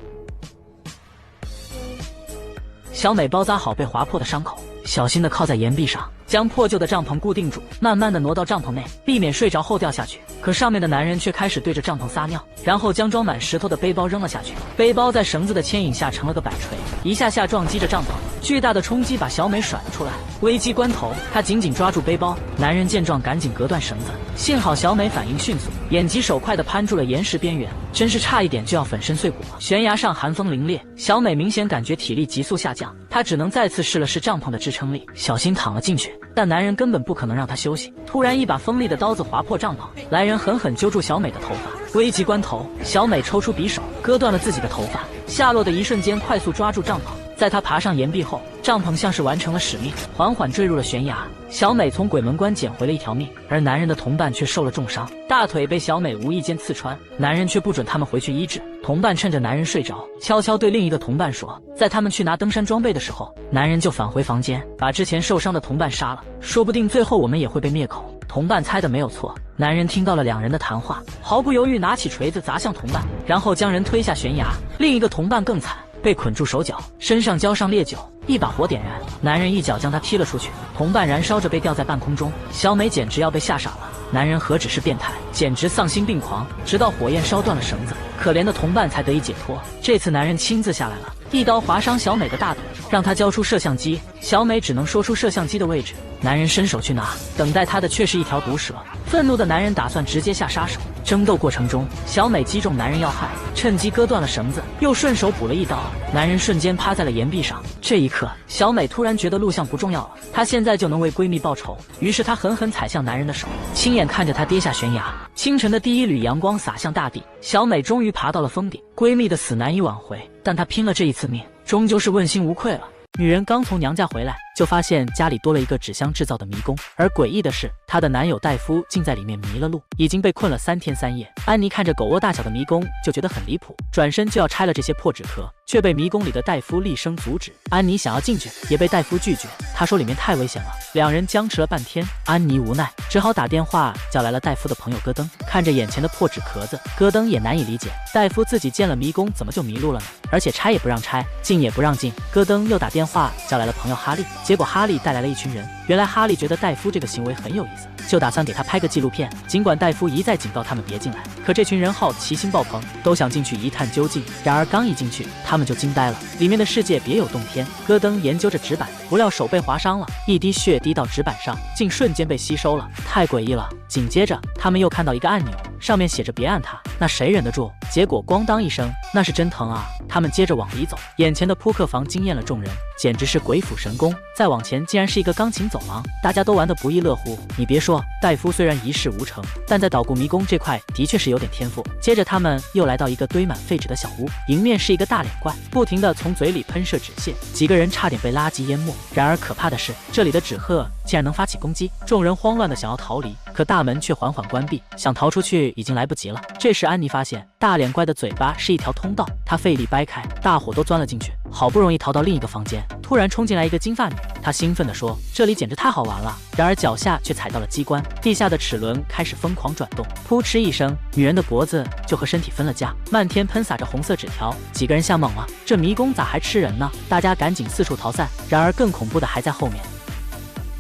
小美包扎好被划破的伤口，小心地靠在岩壁上，将破旧的帐篷固定住，慢慢地挪到帐篷内，避免睡着后掉下去。可上面的男人却开始对着帐篷撒尿，然后将装满石头的背包扔了下去。背包在绳子的牵引下成了个摆锤，一下下撞击着帐篷，巨大的冲击把小美甩了出来。危机关头，她紧紧抓住背包，男人见状赶紧隔断绳子，幸好小美反应迅速，眼疾手快地攀住了岩石边缘，真是差一点就要粉身碎骨了。悬崖上寒风凛冽，小美明显感觉体力急速下降，她只能再次试了试帐篷的支撑力，小心躺了进去。但男人根本不可能让她休息，突然一把锋利的刀子划破帐篷，来人狠狠揪住小美的头发。危急关头，小美抽出匕首割断了自己的头发，下落的一瞬间快速抓住帐篷，在在他爬上岩壁后，帐篷像是完成了使命，缓缓坠入了悬崖。小美从鬼门关捡回了一条命，而男人的同伴却受了重伤，大腿被小美无意间刺穿，男人却不准他们回去医治。同伴趁着男人睡着，悄悄对另一个同伴说，在他们去拿登山装备的时候，男人就返回房间，把之前受伤的同伴杀了，说不定最后我们也会被灭口。同伴猜的没有错，男人听到了两人的谈话，毫不犹豫拿起锤子砸向同伴，然后将人推下悬崖。另一个同伴更惨，被捆住手脚，身上浇上烈酒，一把火点燃，男人一脚将他踢了出去，同伴燃烧着被吊在半空中。小美简直要被吓傻了，男人何止是变态，简直丧心病狂，直到火焰烧断了绳子，可怜的同伴才得以解脱。这次男人亲自下来了，一刀划伤小美的大腿，让她交出摄像机。小美只能说出摄像机的位置，男人伸手去拿，等待他的却是一条毒蛇。愤怒的男人打算直接下杀手。争斗过程中，小美击中男人要害，趁机割断了绳子，又顺手补了一刀，男人瞬间趴在了岩壁上。这一刻，小美突然觉得录像不重要了，她现在就能为闺蜜报仇。于是她狠狠踩向男人的手，亲眼看着他跌下悬崖。清晨的第一缕阳光洒向大地，小美终于爬到了峰顶。闺蜜的死难以挽回，但她拼了这一次命，终究是问心无愧了。女人刚从娘家回来，就发现家里多了一个纸箱制造的迷宫，而诡异的是，她的男友戴夫竟在里面迷了路，已经被困了3天3夜。安妮看着狗窝大小的迷宫，就觉得很离谱，转身就要拆了这些破纸壳，却被迷宫里的戴夫厉声阻止。安妮想要进去，也被戴夫拒绝，他说里面太危险了。两人僵持了半天，安妮无奈，只好打电话叫来了戴夫的朋友戈登。看着眼前的破纸壳子，戈登也难以理解，戴夫自己建了迷宫，怎么就迷路了呢？而且拆也不让拆，进也不让进。戈登又打电话叫来了朋友哈利，结果哈利带来了一群人。原来哈利觉得戴夫这个行为很有意思，就打算给他拍个纪录片。尽管戴夫一再警告他们别进来，可这群人好奇心爆棚，都想进去一探究竟。然而刚一进去，他们就惊呆了，里面的世界别有洞天。戈登研究着纸板，不料手被划伤了，一滴血滴到纸板上，竟瞬间被吸收了，太诡异了。紧接着他们又看到一个按钮，上面写着别按它，那谁忍得住？结果咣当一声，那是真疼啊！他们接着往里走，眼前的扑克房惊艳了众人，简直是鬼斧神工。再往前竟然是一个钢琴走廊，大家都玩得不亦乐乎。你别说，戴夫虽然一事无成，但在捣鼓迷宫这块的确是有点天赋。接着他们又来到一个堆满废纸的小屋，迎面是一个大脸怪，不停地从嘴里喷射纸屑，几个人差点被垃圾淹没。然而可怕的是，这里的纸鹤竟然能发起攻击，众人慌乱地想要逃离，可大门却缓缓关闭，想逃出去已经来不及了。这时安妮发现大脸怪的嘴巴是一条通道，她费力掰开，大伙都钻了进去，好不容易逃到另一个房间，突然冲进来一个金发女，她兴奋地说，这里简直太好玩了。然而脚下却踩到了机关，地下的齿轮开始疯狂转动，扑哧一声，女人的脖子就和身体分了家，漫天喷洒着红色纸条。几个人吓懵了，这迷宫咋还吃人呢？大家赶紧四处逃散。然而更恐怖的还在后面，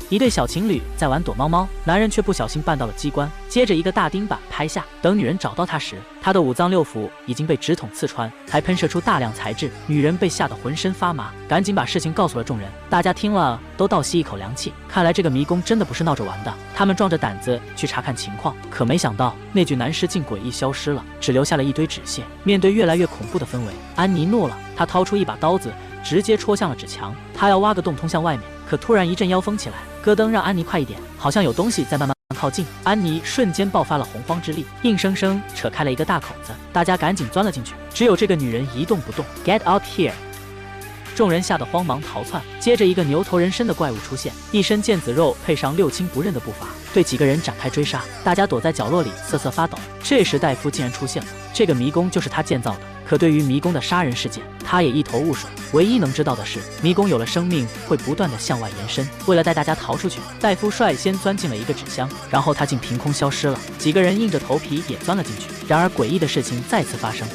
一对小情侣在玩躲猫猫，男人却不小心绊到了机关，接着一个大钉板拍下。等女人找到他时，他的五脏六腑已经被纸筒刺穿，还喷射出大量材质。女人被吓得浑身发麻，赶紧把事情告诉了众人。大家听了都倒吸一口凉气，看来这个迷宫真的不是闹着玩的。他们壮着胆子去查看情况，可没想到那具男尸竟诡异消失了，只留下了一堆纸屑。面对越来越恐怖的氛围，安妮怒了，她掏出一把刀子，直接戳向了纸墙，她要挖个洞通向外面。可突然一阵妖风起来，戈登让安妮快一点，好像有东西在慢慢靠近。安妮瞬间爆发了洪荒之力，硬生生扯开了一个大口子，大家赶紧钻了进去，只有这个女人一动不动。 Get out here！ 众人吓得慌忙逃窜，接着一个牛头人身的怪物出现，一身腱子肉配上六亲不认的步伐，对几个人展开追杀。大家躲在角落里瑟瑟发抖。这时戴夫竟然出现了，这个迷宫就是他建造的，可对于迷宫的杀人事件，他也一头雾水。唯一能知道的是，迷宫有了生命会不断的向外延伸。为了带大家逃出去，戴夫率先钻进了一个纸箱，然后他竟凭空消失了。几个人硬着头皮也钻了进去，然而诡异的事情再次发生。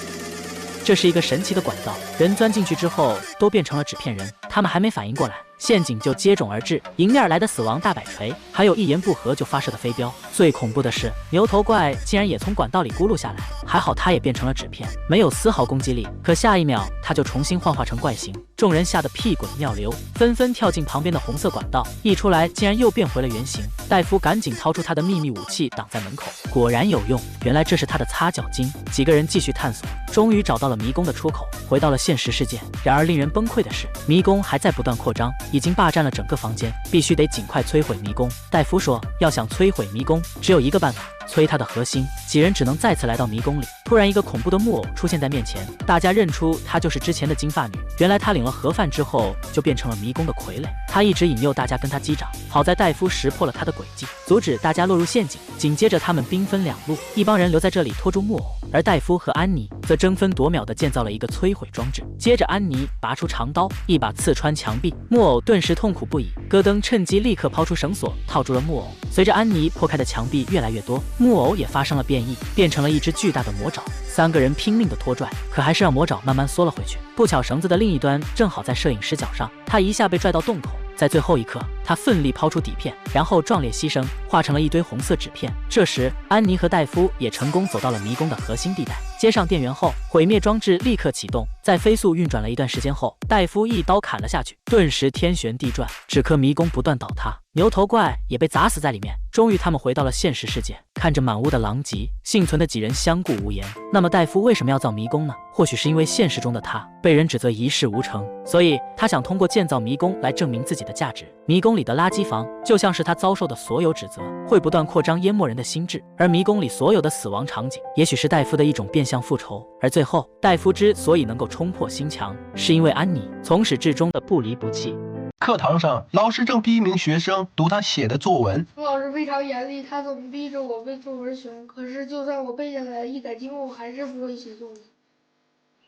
这是一个神奇的管道，人钻进去之后都变成了纸片人，他们还没反应过来，陷阱就接踵而至，迎面来的死亡大摆锤，还有一言不合就发射的飞镖。最恐怖的是，牛头怪竟然也从管道里咕噜下来，还好他也变成了纸片，没有丝毫攻击力。可下一秒他就重新幻化成怪形，众人吓得屁滚尿流，纷纷跳进旁边的红色管道，一出来竟然又变回了原形。戴夫赶紧掏出他的秘密武器挡在门口，果然有用，原来这是他的擦脚巾。几个人继续探索，终于找到了迷宫的出口，回到了现实世界。然而令人崩溃的是，迷宫还在不断扩张，已经霸占了整个房间，必须得尽快摧毁迷宫。戴夫说，要想摧毁迷宫，只有一个办法，催他的核心，几人只能再次来到迷宫里。突然，一个恐怖的木偶出现在面前，大家认出她就是之前的金发女。原来她领了盒饭之后，就变成了迷宫的傀儡。她一直引诱大家跟她击掌，好在戴夫识破了她的诡计，阻止大家落入陷阱。紧接着，他们兵分两路，一帮人留在这里拖住木偶，而戴夫和安妮则争分夺秒地建造了一个摧毁装置。接着，安妮拔出长刀，一把刺穿墙壁，木偶顿时痛苦不已。戈登趁机立刻抛出绳索，套住了木偶。随着安妮破开的墙壁越来越多，木偶也发生了变异，变成了一只巨大的魔爪。三个人拼命地拖拽，可还是让魔爪慢慢缩了回去。不巧，绳子的另一端正好在摄影师脚上，他一下被拽到洞口。在最后一刻，他奋力抛出底片，然后壮烈牺牲，化成了一堆红色纸片。这时，安妮和戴夫也成功走到了迷宫的核心地带。接上电源后，毁灭装置立刻启动。在飞速运转了一段时间后，戴夫一刀砍了下去，顿时天旋地转，只可迷宫不断倒塌，牛头怪也被砸死在里面。终于，他们回到了现实世界，看着满屋的狼藉，幸存的几人相顾无言。那么，戴夫为什么要造迷宫呢？或许是因为现实中的他被人指责一事无成，所以他想通过建造迷宫来证明自己的价值。迷宫里的垃圾房就像是他遭受的所有指责，会不断扩张淹没人的心智，而迷宫里所有的死亡场景，也许是戴夫的一种变相复仇。而最后，戴夫之所以能够冲破心墙，是因为安妮从始至终的不离不弃。课堂上，老师正逼一名学生读他写的作文。老师非常严厉，他总逼着我背作文选。可是就算我背下来一改进步，我还是不会写作文。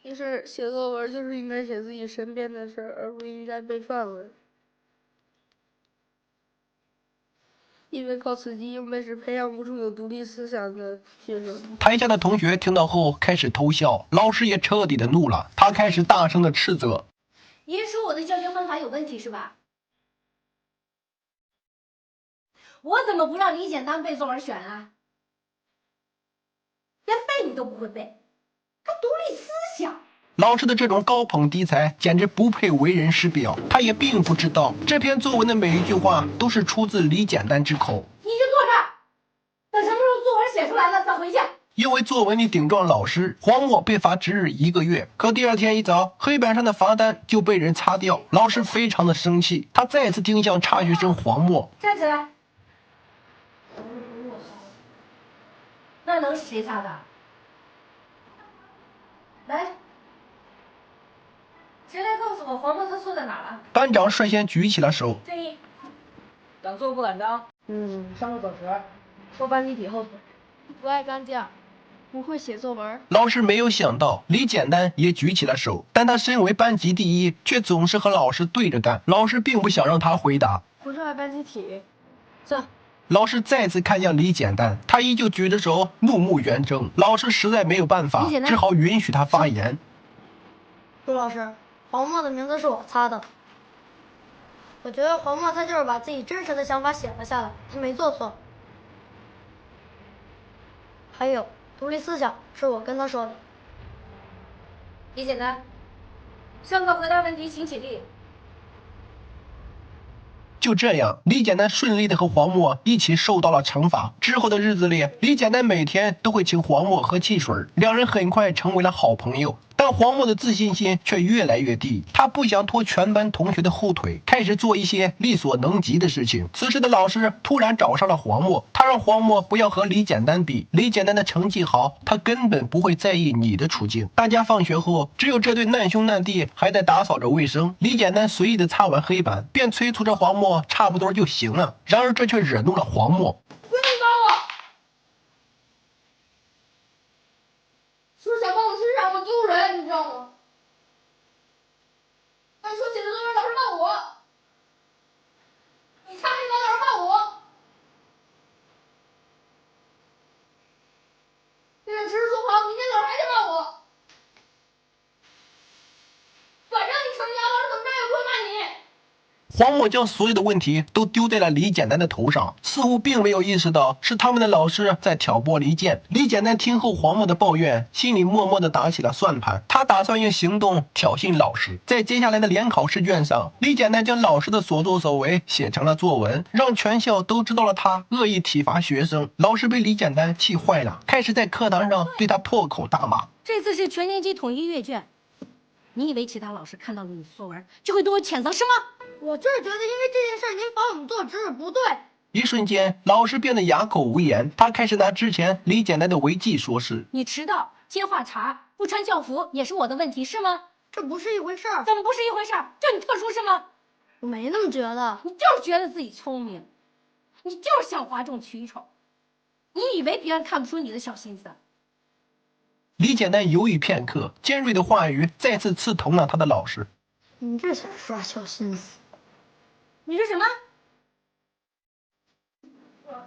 其实写作文就是应该写自己身边的事儿，而不应该背范文。因为靠死记硬背是培养不出有独立思想的学生。台下的同学听到后开始偷笑，老师也彻底的怒了，他开始大声的斥责。您说我的教学方法有问题是吧？我怎么不让李简单背作文选啊？连背你都不会背，还独立思想。老师的这种高捧低才简直不配为人师表。他也并不知道这篇作文的每一句话都是出自李简单之口。你就坐这儿，等什么时候作文写出来了再回去。因为作文里顶撞老师，黄墨被罚值日1个月。可第二天一早，黑板上的罚单就被人擦掉。老师非常的生气，他再次盯向差学生黄墨。站起来。那能是谁擦的？来，谁来告诉我黄墨他错在哪了？班长率先举起了手。正义。敢做不敢当。上个小时，说班集体后腿，不爱干架，不会写作文。老师没有想到李简单也举起了手，但他身为班级第一，却总是和老师对着干。老师并不想让他回答。不是爱班集体。这。老师再次看向李简单，他依旧举着手，怒目圆睁。老师实在没有办法，只好允许他发言。朱老师，黄墨的名字是我擦的。我觉得黄墨他就是把自己真实的想法写了下来，他没做错。还有，独立思想是我跟他说的。李简单，上课回答问题，请起立。就这样，李简单顺利的和黄墨一起受到了惩罚。之后的日子里，李简单每天都会请黄墨喝汽水，两人很快成为了好朋友。但黄墨的自信心却越来越低，他不想拖全班同学的后腿，开始做一些力所能及的事情。此时的老师突然找上了黄墨，他让黄墨不要和李简单比，李简单的成绩好，他根本不会在意你的处境。大家放学后，只有这对难兄难弟还在打扫着卫生。李简单随意的擦完黑板，便催促着黄墨差不多就行了。然而这却惹怒了黄墨。不要打我！说想把我身上我丢人，你知道吗？还说写的作文老师骂我，你擦黑板老师骂我，现在只是说好，明天老师还得骂我。反正你成绩好，老师怎么着也不会骂你。黄墨将所有的问题都丢在了李简单的头上，似乎并没有意识到是他们的老师在挑拨离间。李简单听后黄墨的抱怨，心里默默地打起了算盘。他打算用行动挑衅老师。在接下来的联考试卷上，李简单将老师的所作所为写成了作文，让全校都知道了他恶意体罚学生。老师被李简单气坏了，开始在课堂上对他破口大骂。这次是全年级统一阅卷，你以为其他老师看到了你的作文就会对我谴责是吗？我就是觉得因为这件事您罚我们做值日不对。一瞬间，老师变得哑口无言。他开始拿之前李简单的违纪说事。你迟到、接话茬、不穿校服也是我的问题是吗？这不是一回事儿。怎么不是一回事儿？就你特殊是吗？我没那么觉得。你就是觉得自己聪明，你就是想哗众取宠，你以为别人看不出你的小心思？李简单犹豫片刻，尖锐的话语再次刺痛了他的老师。你这才耍小心思。你说什么？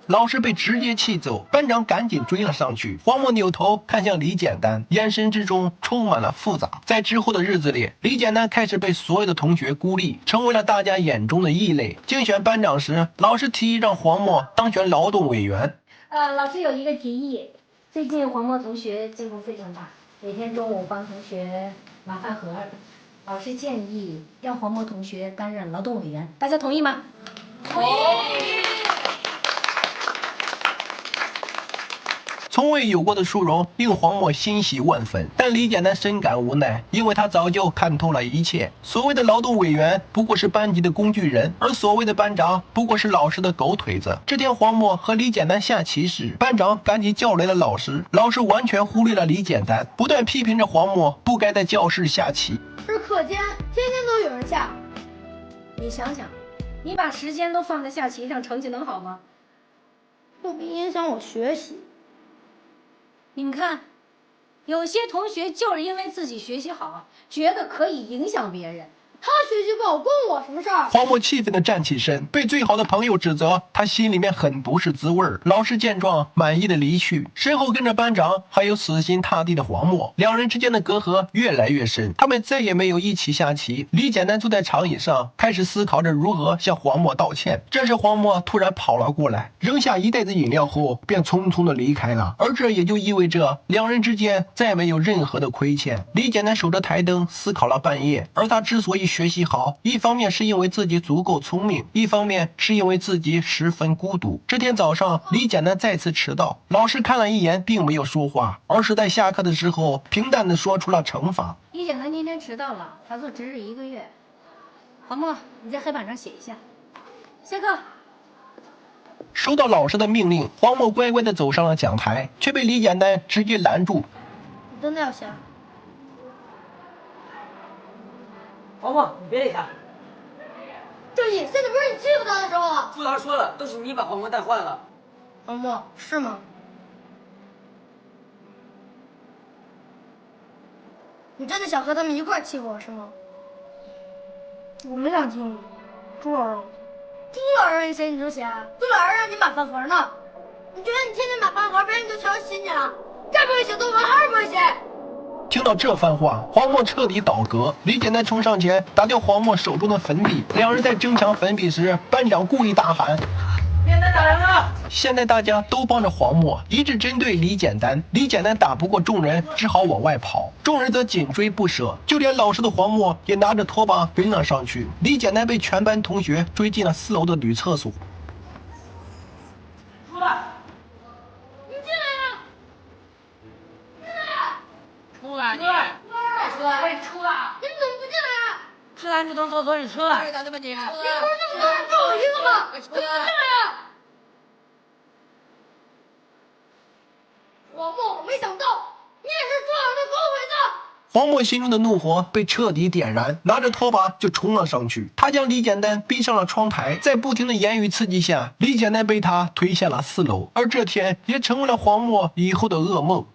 老师被直接气走，班长赶紧追了上去。黄渤扭头看向李简单，眼神之中充满了复杂。在之后的日子里，李简单开始被所有的同学孤立，成为了大家眼中的异类。竞选班长时，老师提议让黄渤当选劳动委员。老师有一个提议，最近黄渤同学进步非常大，每天中午帮同学拿饭盒。老师建议让黄渤同学担任劳动委员，大家同意吗？同意。从未有过的殊荣令黄渤欣喜万分，但李简单深感无奈，因为他早就看透了一切。所谓的劳动委员不过是班级的工具人，而所谓的班长不过是老师的狗腿子。这天黄渤和李简单下棋时，班长赶紧叫来了老师，老师完全忽略了李简单，不断批评着黄渤不该在教室下棋。这课间天天都有人下，你想想，你把时间都放在下棋上，成绩能好吗？又不影响我学习。你看，有些同学就是因为自己学习好，觉得可以影响别人。他学习不好关我什么事儿？黄渤气愤地站起身，被最好的朋友指责，他心里面很不是滋味。老师见状，满意的离去，身后跟着班长还有死心塌地的黄渤，两人之间的隔阂越来越深，他们再也没有一起下棋。李简单坐在长椅上，开始思考着如何向黄渤道歉。这时黄渤突然跑了过来，扔下一袋子饮料后，便匆匆地离开了。而这也就意味着两人之间再没有任何的亏欠。李简单守着台灯思考了半夜，而他之所以学习好，一方面是因为自己足够聪明，一方面是因为自己十分孤独。这天早上，李简单再次迟到，老师看了一眼，并没有说话，而是在下课的时候平淡地说出了惩罚。李简单今天迟到了，罚做值日1个月。黄渤，你在黑板上写一下。下课。收到老师的命令，黄渤乖乖地走上了讲台，却被李简单直接拦住。你真的要写？黄渤，你别理他。正义，现在不是你欺负他的时候了。朱老师说了，都是你把黄渤带坏了。黄渤，是吗？你真的想和他们一块欺负我是吗？我没想听你。朱老师，朱老师谁你就写？朱老师让你满饭盒呢。你觉得你天天满饭盒，别人就瞧起你了？该不会写作文还是不会写？听到这番话，黄渤彻底倒戈。李简单冲上前打掉黄渤手中的粉笔，两人在争抢粉笔时，班长故意大喊：“别再打人了！”现在大家都帮着黄渤，一致针对李简单。李简单打不过众人，只好往外跑，众人则紧追不舍，就连老师的黄渤也拿着拖把跟了上去。李简单被全班同学追进了4楼的女厕所。出来！你进来呀！进来呀！出来！你出来！出来！快出来！你们怎么不进来啊？是男主动厕所，你出来！你不是那么多人就我一个吗？你进来呀！黄渤，我没想到你也是朱老师的狗腿子。黄渤心中的怒火被彻底点燃，拿着拖把就冲了上去。他将李简单逼上了窗台，在不停的言语刺激下，李简单被他推下了4楼。而这天也成为了黄渤以后的噩梦。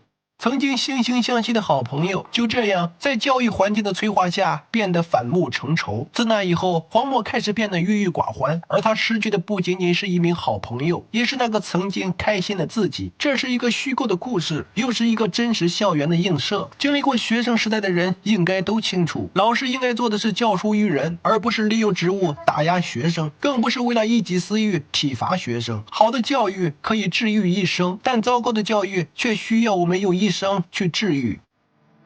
曾经惺惺相惜的好朋友，就这样在教育环境的催化下变得反目成仇。自那以后，黄渤开始变得郁郁寡欢，而他失去的不仅仅是一名好朋友，也是那个曾经开心的自己。这是一个虚构的故事，又是一个真实校园的映射。经历过学生时代的人应该都清楚，老师应该做的是教书育人，而不是利用职务打压学生，更不是为了一己私欲体罚学生。好的教育可以治愈一生，但糟糕的教育却需要我们用一生去治愈。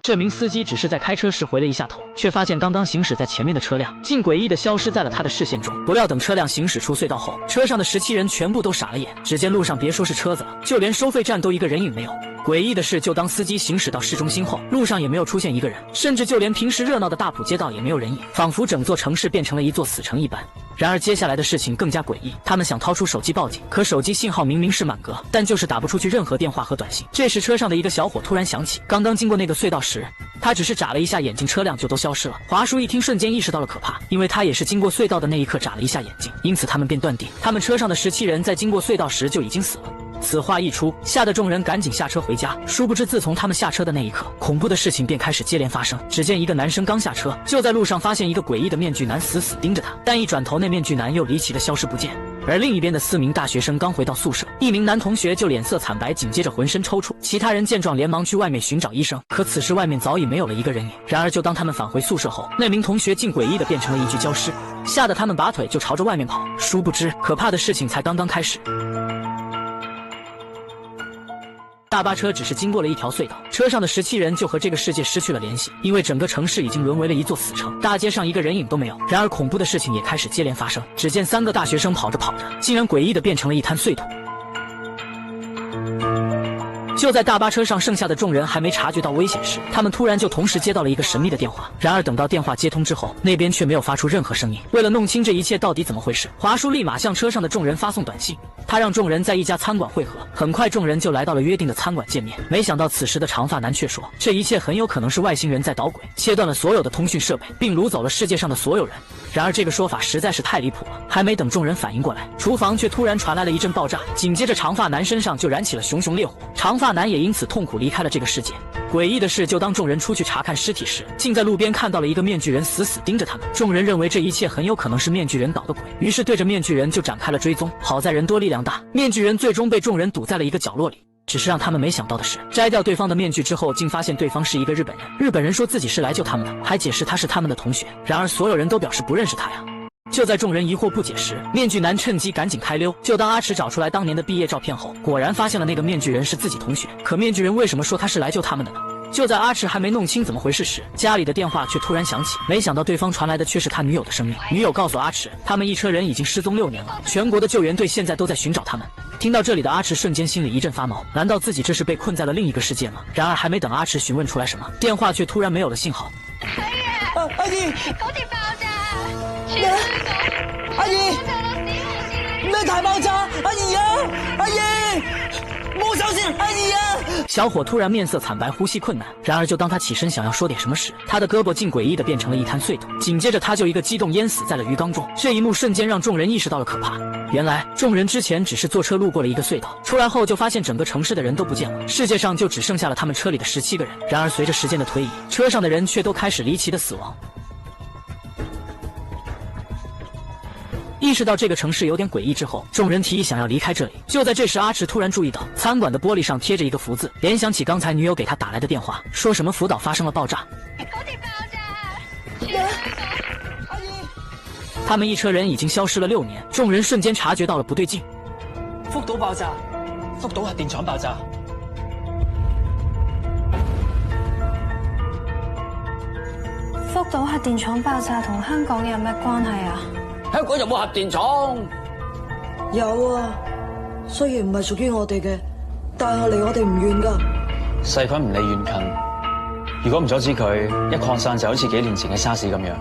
这名司机只是在开车时回了一下头，却发现刚刚行驶在前面的车辆竟诡异地消失在了他的视线中。不料等车辆行驶出隧道后，车上的17人全部都傻了眼。只见路上别说是车子了，就连收费站都一个人影没有。诡异的是，就当司机行驶到市中心后，路上也没有出现一个人，甚至就连平时热闹的大埔街道也没有人影，仿佛整座城市变成了一座死城一般。然而接下来的事情更加诡异，他们想掏出手机报警，可手机信号明明是满格，但就是打不出去任何电话和短信。这时车上的一个小伙突然想起，刚刚经过那个隧道时，他只是眨了一下眼睛，车辆就都消失了。华叔一听，瞬间意识到了可怕，因为他也是经过隧道的那一刻眨了一下眼睛，因此他们便断定，他们车上的17人在经过隧道时就已经死了。此话一出，吓得众人赶紧下车回家。殊不知，自从他们下车的那一刻，恐怖的事情便开始接连发生。只见一个男生刚下车，就在路上发现一个诡异的面具男死死盯着他，但一转头，那面具男又离奇的消失不见。而另一边的4名大学生刚回到宿舍，一名男同学就脸色惨白，紧接着浑身抽搐。其他人见状连忙去外面寻找医生，可此时外面早已没有了一个人影。然而就当他们返回宿舍后，那名同学竟诡异的变成了一具焦尸，吓得他们拔腿就朝着外面跑。殊不知，可怕的事情才刚刚开始。大巴车只是经过了一条隧道，车上的17人就和这个世界失去了联系，因为整个城市已经沦为了一座死城，大街上一个人影都没有。然而恐怖的事情也开始接连发生，只见3个大学生跑着跑着，竟然诡异的变成了一滩碎土。就在大巴车上剩下的众人还没察觉到危险时，他们突然就同时接到了一个神秘的电话。然而等到电话接通之后，那边却没有发出任何声音。为了弄清这一切到底怎么回事，华叔立马向车上的众人发送短信，他让众人在一家餐馆汇合。很快众人就来到了约定的餐馆见面。没想到此时的长发男却说，这一切很有可能是外星人在捣鬼，切断了所有的通讯设备，并掳走了世界上的所有人。然而这个说法实在是太离谱了，还没等众人反应过来，厨房却突然传来了一阵爆炸，紧接着长发男身上就燃起了熊熊烈火，长发男也因此痛苦离开了这个世界。诡异的是，就当众人出去查看尸体时，竟在路边看到了一个面具人死死盯着他们。众人认为这一切很有可能是面具人搞的鬼，于是对着面具人就展开了追踪。好在人多力量大，面具人最终被众人堵在了一个角落里。只是让他们没想到的是，摘掉对方的面具之后，竟发现对方是一个日本人。日本人说自己是来救他们的，还解释他是他们的同学。然而所有人都表示不认识他呀。就在众人疑惑不解时，面具男趁机赶紧开溜。就当阿池找出来当年的毕业照片后，果然发现了那个面具人是自己同学。可面具人为什么说他是来救他们的呢？就在阿池还没弄清怎么回事时，家里的电话却突然响起，没想到对方传来的却是他女友的声音。女友告诉阿池，他们一车人已经失踪6年了，全国的救援队现在都在寻找他们。听到这里的阿池瞬间心里一阵发毛，难道自己这是被困在了另一个世界吗？然而还没等阿池询问出来什么，电话却突然没有了信号。阿姨，高鐵爆炸，咩？阿姨，咩大爆炸？阿姨啊，阿姨！摸手先，阿姨啊！小伙突然面色惨白，呼吸困难。然而就当他起身想要说点什么时，他的胳膊竟诡异的变成了一滩碎土，紧接着他就一个激动淹死在了鱼缸中。这一幕瞬间让众人意识到了可怕。原来众人之前只是坐车路过了一个隧道，出来后就发现整个城市的人都不见了，世界上就只剩下了他们车里的17个人。然而随着时间的推移，车上的人却都开始离奇的死亡。意识到这个城市有点诡异之后，众人提议想要离开这里。就在这时，阿池突然注意到餐馆的玻璃上贴着一个福字，联想起刚才女友给他打来的电话，说什么福岛发生了爆炸。他们一车人已經消失了6年，眾人瞬間察覺到了不對勁。福島爆炸，福島核電廠爆炸。福島核電廠爆炸同香港有咩關係啊？香港有冇核電廠？有啊，雖然唔係屬於我哋嘅，但係離我哋唔遠㗎。細菌唔理遠近，如果唔阻止佢，一擴散就好似幾年前嘅沙士咁樣。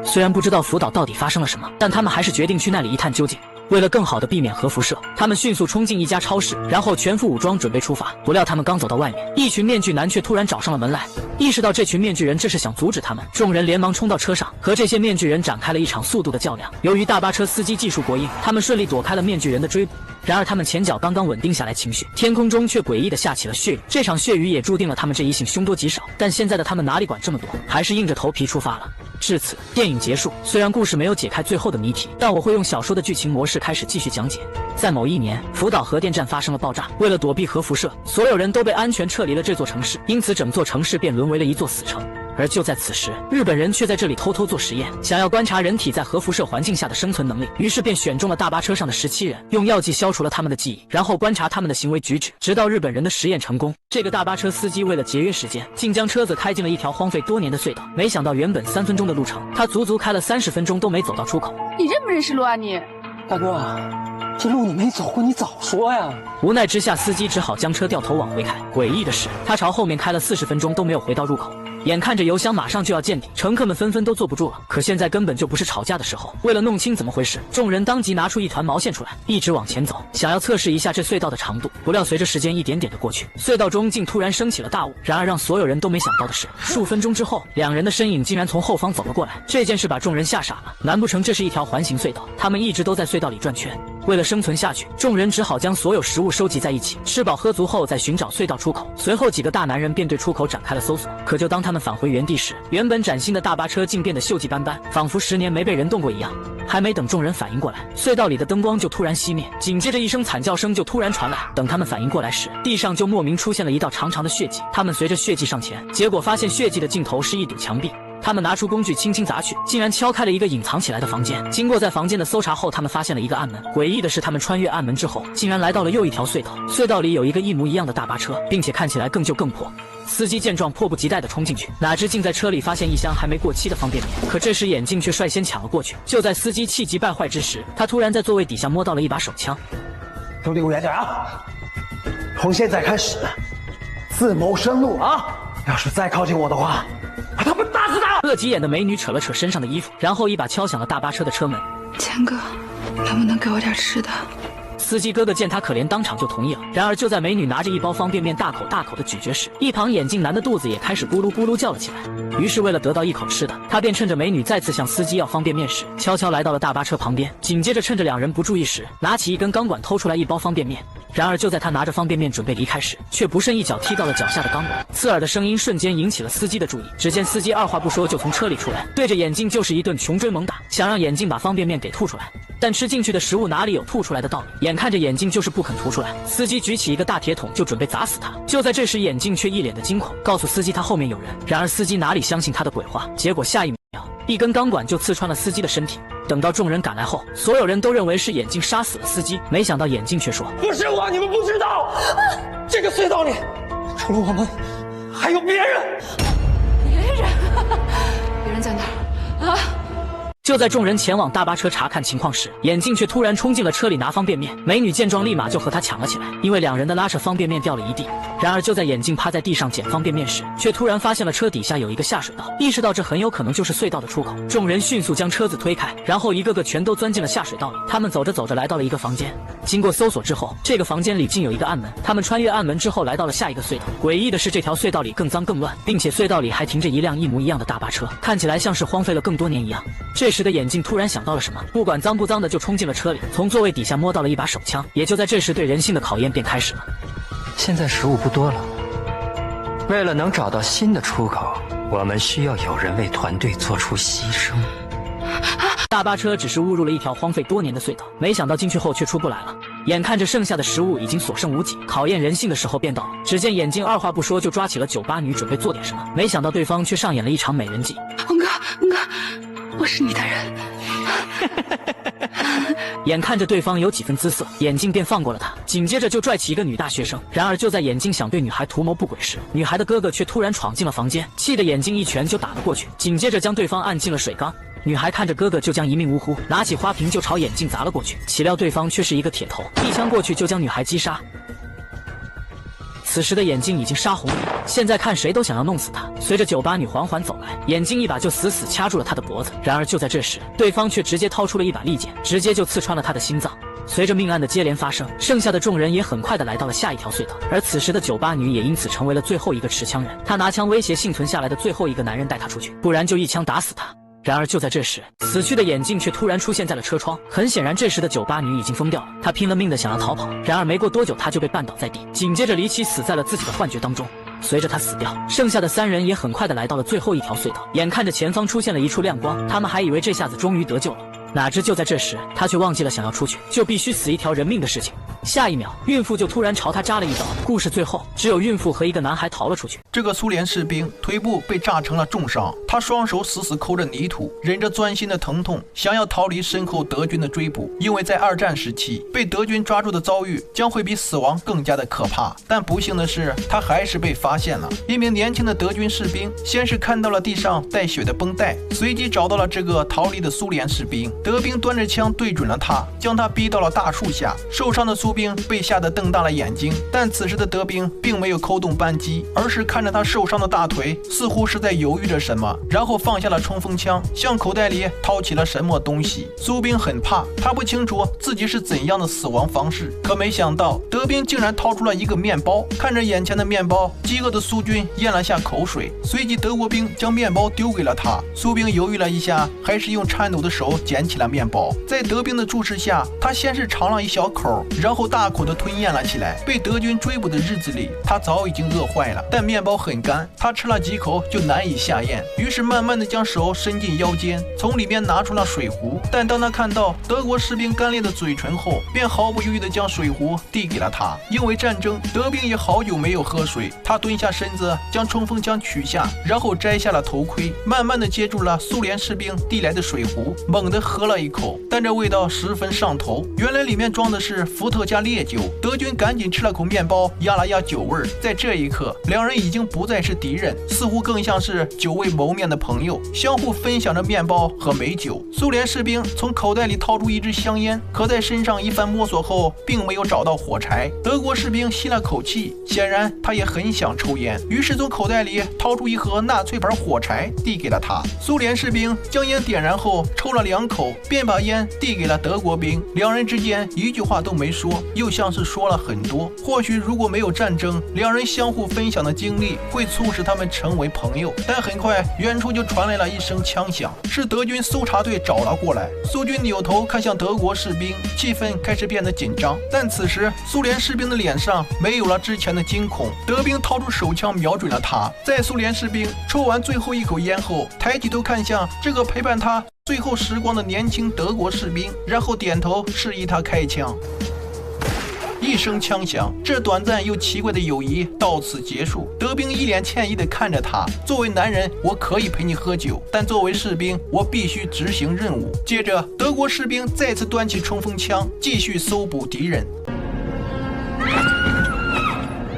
雖然不知道福島到底發生了什麼，但他們還是決定去那裡一探究竟。為了更好的避免核輻射，他們迅速衝進一家超市，然後全副武裝準備出發。不料他們剛走到外面，一群面具男卻突然找上了門來。意識到這群面具人這是想阻止他們，眾人連忙衝到車上，和這些面具人展開了一場速度的較量。由於大巴車司機技術過硬，他們順利躲開了面具人的追捕。然而他們前腳剛剛穩定下來情緒，天空中卻詭異地下起了血雨。這場血雨也注定了他們這一幸凶多吉少，但現在的他們哪裡管這麼多，還是硬着頭皮出發了。至此，電影結束。雖然故事沒有解開最後的謎題，但我會用小說的劇情模式開始繼續講解。在某一年，福島核電站發生了爆炸，為了躲避核輻射，所有人都被安全撤離了這座城市，因此整座城市便淪為了一座死城。而就在此時，日本人卻在這裡偷偷做實驗，想要觀察人體在核輻射環境下的生存能力，於是便選中了大巴車上的17人，用藥劑消除了他們的記憶，然後觀察他們的行為舉止，直到日本人的實驗成功。這個大巴車司機為了節約時間，竟將車子開進了一條荒廢多年的隧道，沒想到原本3分鐘的路程，他足足開了30分鐘都沒走到出口。你認不認識路啊你？大哥啊，这路你没走过，你早说呀！无奈之下，司机只好将车掉头往回开。诡异的是，他朝后面开了40分钟都没有回到入口。眼看着油箱马上就要见底，乘客们纷纷都坐不住了。可现在根本就不是吵架的时候。为了弄清怎么回事，众人当即拿出一团毛线出来，一直往前走，想要测试一下这隧道的长度。不料随着时间一点点的过去，隧道中竟突然升起了大雾。然而让所有人都没想到的是，数分钟之后，两人的身影竟然从后方走了过来。这件事把众人吓傻了，难不成这是一条环形隧道？他们一直都在隧道里转圈。为了生存下去，众人只好将所有食物收集在一起，吃饱喝足后再寻找隧道出口。随后几个大男人便对出口展开了搜索。可就当他们返回原地时，原本崭新的大巴车竟变得锈迹斑斑，仿佛10年没被人动过一样。还没等众人反应过来，隧道里的灯光就突然熄灭，紧接着一声惨叫声就突然传来。等他们反应过来时，地上就莫名出现了一道长长的血迹。他们随着血迹上前，结果发现血迹的尽头是一堵墙壁。他们拿出工具轻轻砸去，竟然敲开了一个隐藏起来的房间。经过在房间的搜查后，他们发现了一个暗门。诡异的是，他们穿越暗门之后，竟然来到了又一条隧道。隧道里有一个一模一样的大巴车，并且看起来更旧更破。司机见状，迫不及待地冲进去，哪知竟在车里发现一箱还没过期的方便面。可这时眼镜却率先抢了过去。就在司机气急败坏之时，他突然在座位底下摸到了一把手枪。都离我远点啊！从现在开始，自谋生路啊！要是再靠近我的话，把他们打死他！恶急眼的美女扯了扯身上的衣服，然后一把敲响了大巴车的车门。钱哥，能不能给我点吃的？司机哥哥见他可怜，当场就同意了。然而就在美女拿着一包方便面大口大口的咀嚼时，一旁眼镜男的肚子也开始咕噜咕噜叫了起来。于是为了得到一口吃的，他便趁着美女再次向司机要方便面时，悄悄来到了大巴车旁边。紧接着趁着两人不注意时，拿起一根钢管偷出来一包方便面。然而就在他拿着方便面准备离开时，却不慎一脚踢到了脚下的钢管，刺耳的声音瞬间引起了司机的注意。只见司机二话不说就从车里出来，对着眼镜就是一顿穷追猛打，想让眼镜把方便面给吐出来。但吃进去的食物哪里有吐出来的道理？眼看着眼镜就是不肯吐出来，司机举起一个大铁桶就准备砸死他。就在这时，眼镜却一脸的惊恐，告诉司机他后面有人。然而司机哪里相信他的鬼话，结果下一秒一根钢管就刺穿了司机的身体。等到众人赶来后，所有人都认为是眼镜杀死了司机，没想到眼镜却说：“不是我，你们不知道，这个隧道里除了我们，还有别人。”别人在哪儿啊？就在众人前往大巴车查看情况时，眼镜却突然冲进了车里拿方便面。美女见状，立马就和他抢了起来，因为两人的拉扯，方便面掉了一地。然而就在眼镜趴在地上捡方便面时，却突然发现了车底下有一个下水道，意识到这很有可能就是隧道的出口。众人迅速将车子推开，然后一个个全都钻进了下水道里。他们走着走着来到了一个房间，经过搜索之后，这个房间里竟有一个暗门。他们穿越暗门之后来到了下一个隧道。诡异的是，这条隧道里更脏更乱，并且隧道里还停着一辆一模一样的大巴车，看起来像是荒废了更多年一样。这时的眼镜突然想到了什么，不管脏不脏的就冲进了车里，从座位底下摸到了一把手枪。也就在这时，对人性的考验便开始了。现在食物不多了，为了能找到新的出口，我们需要有人为团队做出牺牲。大巴车只是误入了一条荒废多年的隧道，没想到进去后却出不来了。眼看着剩下的食物已经所剩无几，考验人性的时候便到了。只见眼镜二话不说就抓起了酒吧女，准备做点什么，没想到对方却上演了一场美人计。文哥，我是你的人。眼看着对方有几分姿色，眼镜便放过了他，紧接着就拽起一个女大学生。然而就在眼镜想对女孩图谋不轨时，女孩的哥哥却突然闯进了房间，气得眼镜一拳就打了过去，紧接着将对方按进了水缸。女孩看着哥哥就将一命呜呼，拿起花瓶就朝眼镜砸了过去，岂料对方却是一个铁头，一枪过去就将女孩击杀。此时的眼镜已经杀红了眼，现在看谁都想要弄死他。随着酒吧女缓缓走来，眼镜一把就死死掐住了他的脖子。然而就在这时，对方却直接掏出了一把利剑，直接就刺穿了他的心脏。随着命案的接连发生，剩下的众人也很快的来到了下一条隧道，而此时的酒吧女也因此成为了最后一个持枪人。她拿枪威胁幸存下来的最后一个男人带她出去，不然就一枪打死他。然而就在这时，死去的眼镜却突然出现在了车窗。很显然这时的酒吧女已经疯掉了，她拼了命的想要逃跑，然而没过多久她就被绊倒在地，紧接着离奇死在了自己的幻觉当中。随着她死掉，剩下的3人也很快的来到了最后一条隧道。眼看着前方出现了一处亮光，他们还以为这下子终于得救了，哪知就在这时，他却忘记了想要出去就必须死一条人命的事情。下一秒，孕妇就突然朝他扎了一刀。故事最后，只有孕妇和一个男孩逃了出去。这个苏联士兵腿部被炸成了重伤，他双手死死抠着泥土，忍着钻心的疼痛，想要逃离身后德军的追捕。因为在2战时期被德军抓住的遭遇将会比死亡更加的可怕。但不幸的是，他还是被发现了。一名年轻的德军士兵先是看到了地上带血的绷带，随即找到了这个逃离的苏联士兵。德兵端着枪对准了他，将他逼到了大树下。受伤的苏兵被吓得瞪大了眼睛，但此时的德兵并没有扣动扳机，而是看着他受伤的大腿，似乎是在犹豫着什么，然后放下了冲锋枪，向口袋里掏起了什么东西。苏兵很怕，他不清楚自己是怎样的死亡方式，可没想到德兵竟然掏出了一个面包。看着眼前的面包，饥饿的苏军咽了下口水，随即德国兵将面包丢给了他。苏兵犹豫了一下，还是用颤抖的手捡起了面包。在德兵的注视下，他先是尝了一小口，然后大口的吞咽了起来。被德军追捕的日子里，他早已经饿坏了，但面包很干，他吃了几口就难以下咽，于是慢慢的将手伸进腰间，从里面拿出了水壶。但当他看到德国士兵干裂的嘴唇后，便毫不犹豫的将水壶递给了他。因为战争，德兵也好久没有喝水，他蹲下身子将冲锋枪取下，然后摘下了头盔，慢慢的接住了苏联士兵递来的水壶，猛地喝了一口，但这味道十分上头，原来里面装的是伏特加烈酒。德军赶紧吃了口面包，压了压酒味，在这一刻，两人已经不再是敌人，似乎更像是久未谋面的朋友，相互分享着面包和美酒。苏联士兵从口袋里掏出一支香烟，可在身上一番摸索后，并没有找到火柴。德国士兵吸了口气，显然他也很想抽烟，于是从口袋里掏出一盒纳粹牌火柴，递给了他。苏联士兵将烟点燃后，抽了2口，便把烟递给了德国兵。两人之间一句话都没说，又像是说了很多。或许如果没有战争，两人相互分享的经历会促使他们成为朋友。但很快，远处就传来了一声枪响，是德军搜查队找了过来。苏军扭头看向德国士兵，气氛开始变得紧张。但此时，苏联士兵的脸上没有了之前的惊恐，德兵掏出手枪瞄准了他。在苏联士兵抽完最后一口烟后，抬起头看向这个陪伴他最后时光的年轻德国士兵，然后点头示意他开枪。一声枪响，这短暂又奇怪的友谊到此结束。德兵一脸歉意地看着他，作为男人，我可以陪你喝酒，但作为士兵，我必须执行任务。接着，德国士兵再次端起冲锋枪，继续搜捕敌人。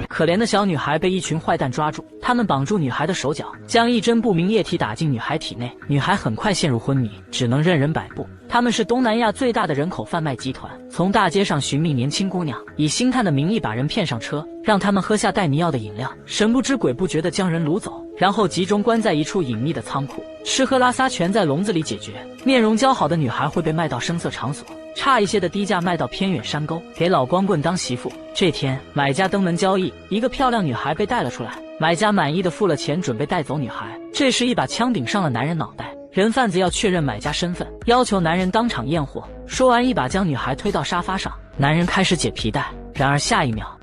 可怜的小女孩被一群坏蛋抓住，他们绑住女孩的手脚，将一针不明液体打进女孩体内，女孩很快陷入昏迷，只能任人摆布。他们是东南亚最大的人口贩卖集团，从大街上寻觅年轻姑娘，以星探的名义把人骗上车，让他们喝下带迷药的饮料，神不知鬼不觉地将人掳走，然后集中关在一处隐秘的仓库，吃喝拉撒全在笼子里解决。面容姣好的女孩会被卖到声色场所，差一些的低价卖到偏远山沟，给老光棍当媳妇。这天，买家登门交易，一个漂亮女孩被带了出来，买家满意的付了钱，准备带走女孩。这时，一把枪顶上了男人脑袋。人贩子要确认买家身份，要求男人当场验货。说完，一把将女孩推到沙发上，男人开始解皮带。然而下一秒，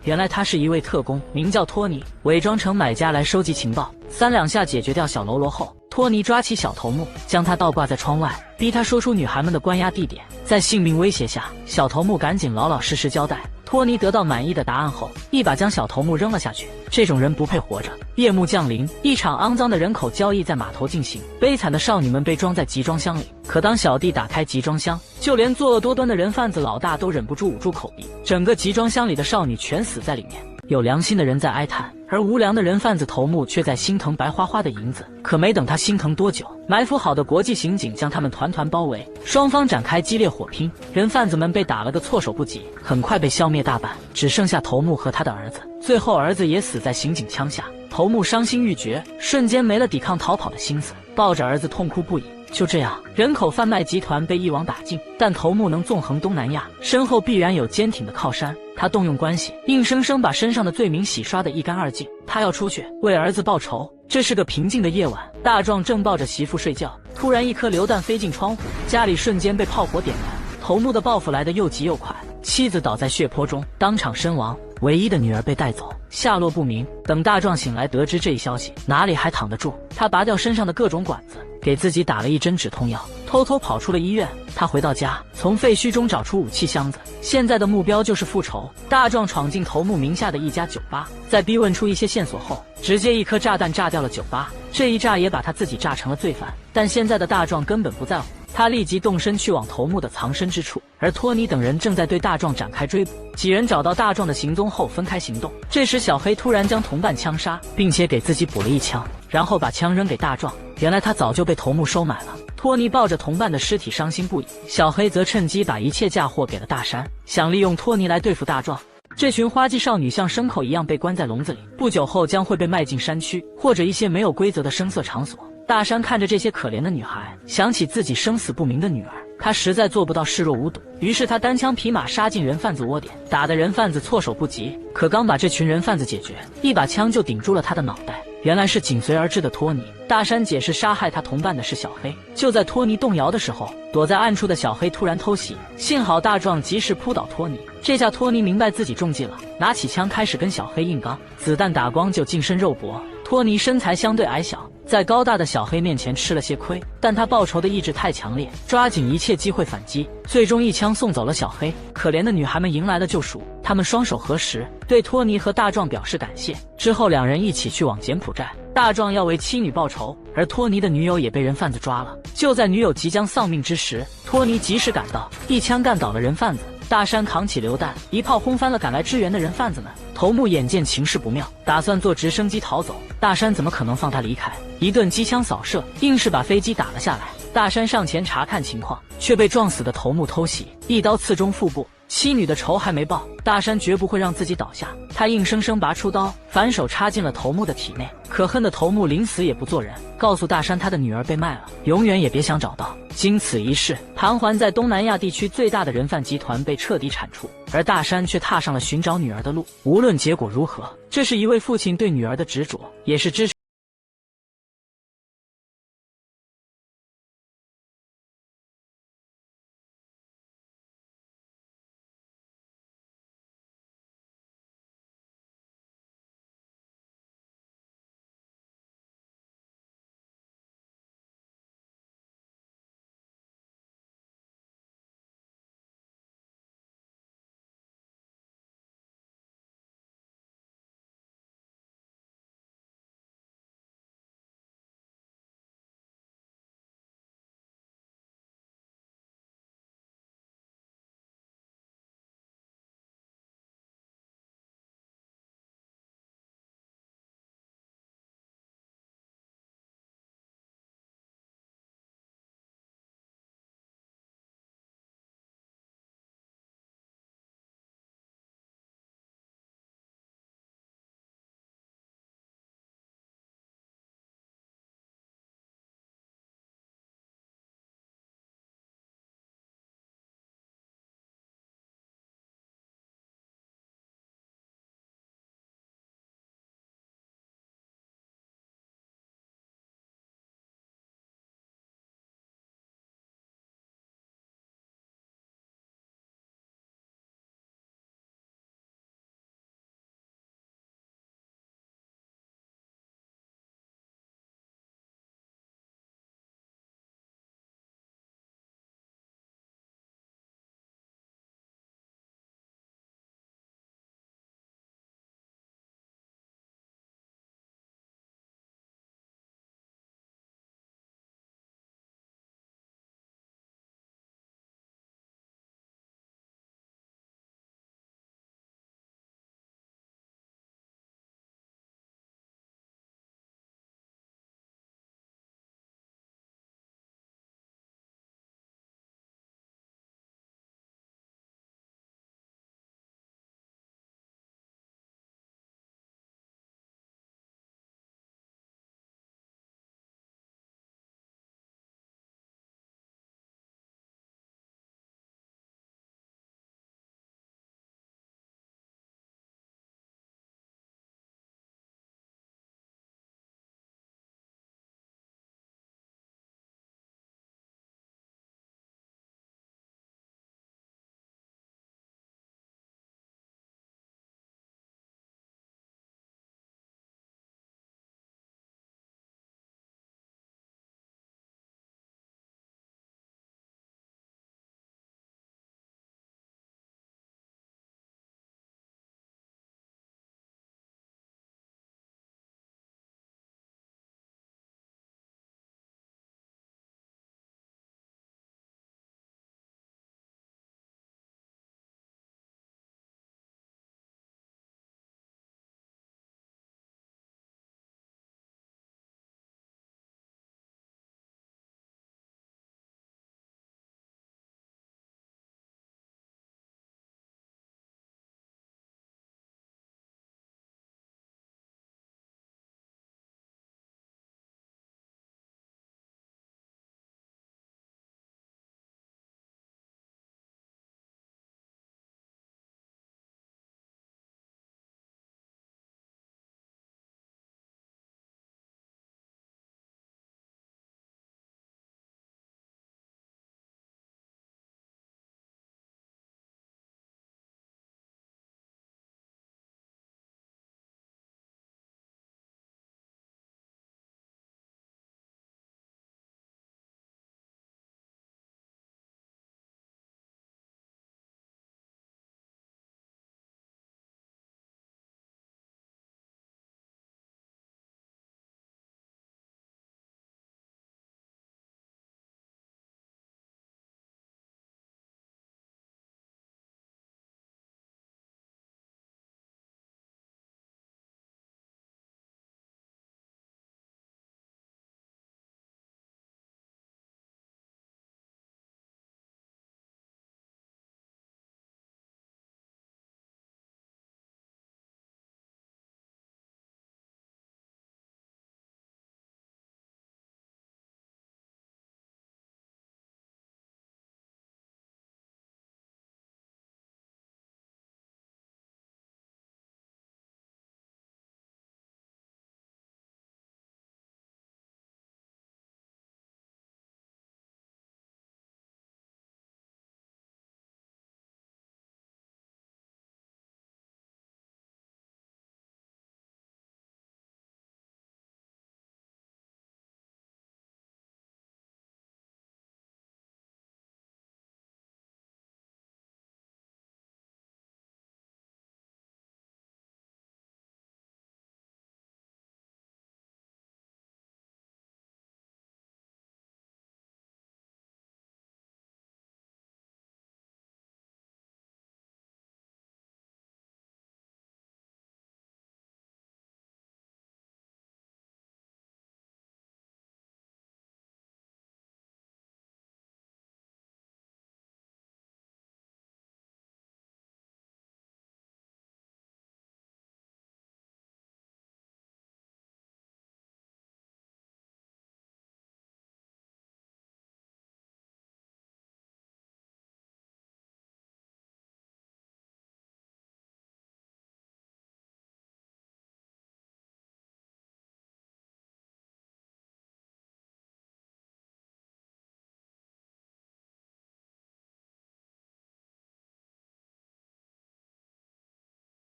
原来他是一位特工，名叫托尼，伪装成买家来收集情报。3两下解决掉小喽啰后，托尼抓起小头目，将他倒挂在窗外，逼他说出女孩们的关押地点。在性命威胁下，小头目赶紧老老实实交代。托尼得到满意的答案后，一把将小头目扔了下去。这种人不配活着。夜幕降临，一场肮脏的人口交易在码头进行。悲惨的少女们被装在集装箱里，可当小弟打开集装箱，就连作恶多端的人贩子老大都忍不住捂住口鼻，整个集装箱里的少女全死在里面。有良心的人在哀叹，而无良的人贩子头目却在心疼白花花的银子。可没等他心疼多久，埋伏好的国际刑警将他们团团包围，双方展开激烈火拼，人贩子们被打了个措手不及，很快被消灭大半，只剩下头目和他的儿子。最后儿子也死在刑警枪下，头目伤心欲绝，瞬间没了抵抗逃跑的心思，抱着儿子痛哭不已。就这样，人口贩卖集团被一网打尽，但头目能纵横东南亚，身后必然有坚挺的靠山。他动用关系，硬生生把身上的罪名洗刷得一干二净。他要出去为儿子报仇。这是个平静的夜晚，大壮正抱着媳妇睡觉，突然一颗榴弹飞进窗户，家里瞬间被炮火点燃。头目的报复来得又急又快，妻子倒在血泊中，当场身亡，唯一的女儿被带走，下落不明。等大壮醒来得知这一消息，哪里还躺得住？他拔掉身上的各种管子，给自己打了一针止痛药，偷偷跑出了医院。他回到家，从废墟中找出武器箱子，现在的目标就是复仇。大壮闯进头目名下的一家酒吧，在逼问出一些线索后，直接一颗炸弹炸掉了酒吧。这一炸也把他自己炸成了罪犯，但现在的大壮根本不在乎。他立即动身去往头目的藏身之处，而托尼等人正在对大壮展开追捕。几人找到大壮的行踪后分开行动。这时小黑突然将同伴枪杀，并且给自己补了一枪，然后把枪扔给大壮。原来他早就被头目收买了。托尼抱着同伴的尸体伤心不已，小黑则趁机把一切嫁祸给了大山，想利用托尼来对付大壮。这群花季少女像牲口一样被关在笼子里，不久后将会被卖进山区或者一些没有规则的声色场所。大山看着这些可怜的女孩，想起自己生死不明的女儿，他实在做不到视若无睹，于是他单枪匹马杀进人贩子窝点，打得人贩子措手不及。可刚把这群人贩子解决，一把枪就顶住了他的脑袋，原来是紧随而至的托尼。大山解释杀害他同伴的是小黑。就在托尼动摇的时候，躲在暗处的小黑突然偷袭，幸好大壮及时扑倒托尼。这下托尼明白自己中计了，拿起枪开始跟小黑硬刚，子弹打光就近身肉搏。托尼身材相对矮小，在高大的小黑面前吃了些亏，但他报仇的意志太强烈，抓紧一切机会反击，最终一枪送走了小黑。可怜的女孩们迎来了救赎，她们双手合十，对托尼和大壮表示感谢。之后两人一起去往柬埔寨，大壮要为妻女报仇，而托尼的女友也被人贩子抓了。就在女友即将丧命之时，托尼及时赶到，一枪干倒了人贩子。大山扛起榴弹，一炮轰翻了赶来支援的人贩子们。头目眼见情势不妙，打算坐直升机逃走。大山怎么可能放他离开？一顿机枪扫射，硬是把飞机打了下来。大山上前查看情况，却被撞死的头目偷袭，一刀刺中腹部。妻女的仇还没报，大山绝不会让自己倒下。他硬生生拔出刀，反手插进了头目的体内。可恨的头目临死也不做人，告诉大山他的女儿被卖了，永远也别想找到。经此一事，盘桓在东南亚地区最大的人贩集团被彻底铲除，而大山却踏上了寻找女儿的路。无论结果如何，这是一位父亲对女儿的执着，也是支持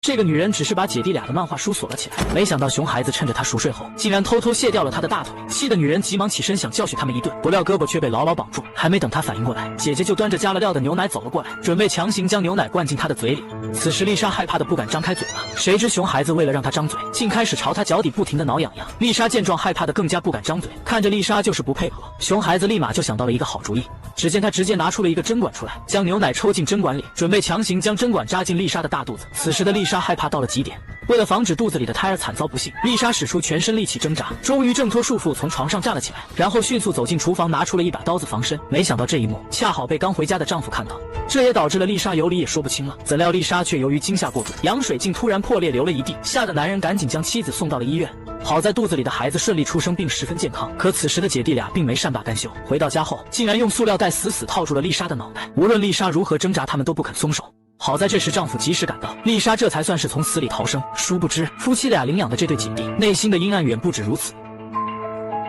这个女人只是把姐弟俩的漫画书锁了起来，没想到熊孩子趁着她熟睡后，竟然偷偷卸掉了她的大腿，气得女人急忙起身想教训他们一顿，不料胳膊却被牢牢绑住。还没等她反应过来，姐姐就端着加了料的牛奶走了过来，准备强行将牛奶灌进她的嘴里。此时丽莎害怕的不敢张开嘴了，谁知熊孩子为了让她张嘴，竟开始朝她脚底不停的挠痒痒。丽莎见状害怕的更加不敢张嘴，看着丽莎就是不配合，熊孩子立马就想到了一个好主意。只见他直接拿出了一个针管出来，将牛奶抽进针管里，准备强行将针管扎进丽莎的大肚子。此时的丽莎害怕到了极点，为了防止肚子里的胎儿惨遭不幸，丽莎使出全身力气挣扎，终于挣脱束缚从床上站了起来，然后迅速走进厨房，拿出了一把刀子防身。没想到这一幕恰好被刚回家的丈夫看到，这也导致了丽莎有理也说不清了。怎料丽莎却由于惊吓过度，羊水竟突然破裂流了一地，吓得男人赶紧将妻子送到了医院。好在肚子里的孩子顺利出生并十分健康，可此时的姐弟俩并没善罢甘休，回到家后竟然用塑料袋死死套住了丽莎的脑袋，无论丽莎如何挣扎，他们都不肯松手。好在这时丈夫及时赶到，丽莎这才算是从死里逃生。殊不知夫妻俩领养的这对姐弟内心的阴暗远不止如此。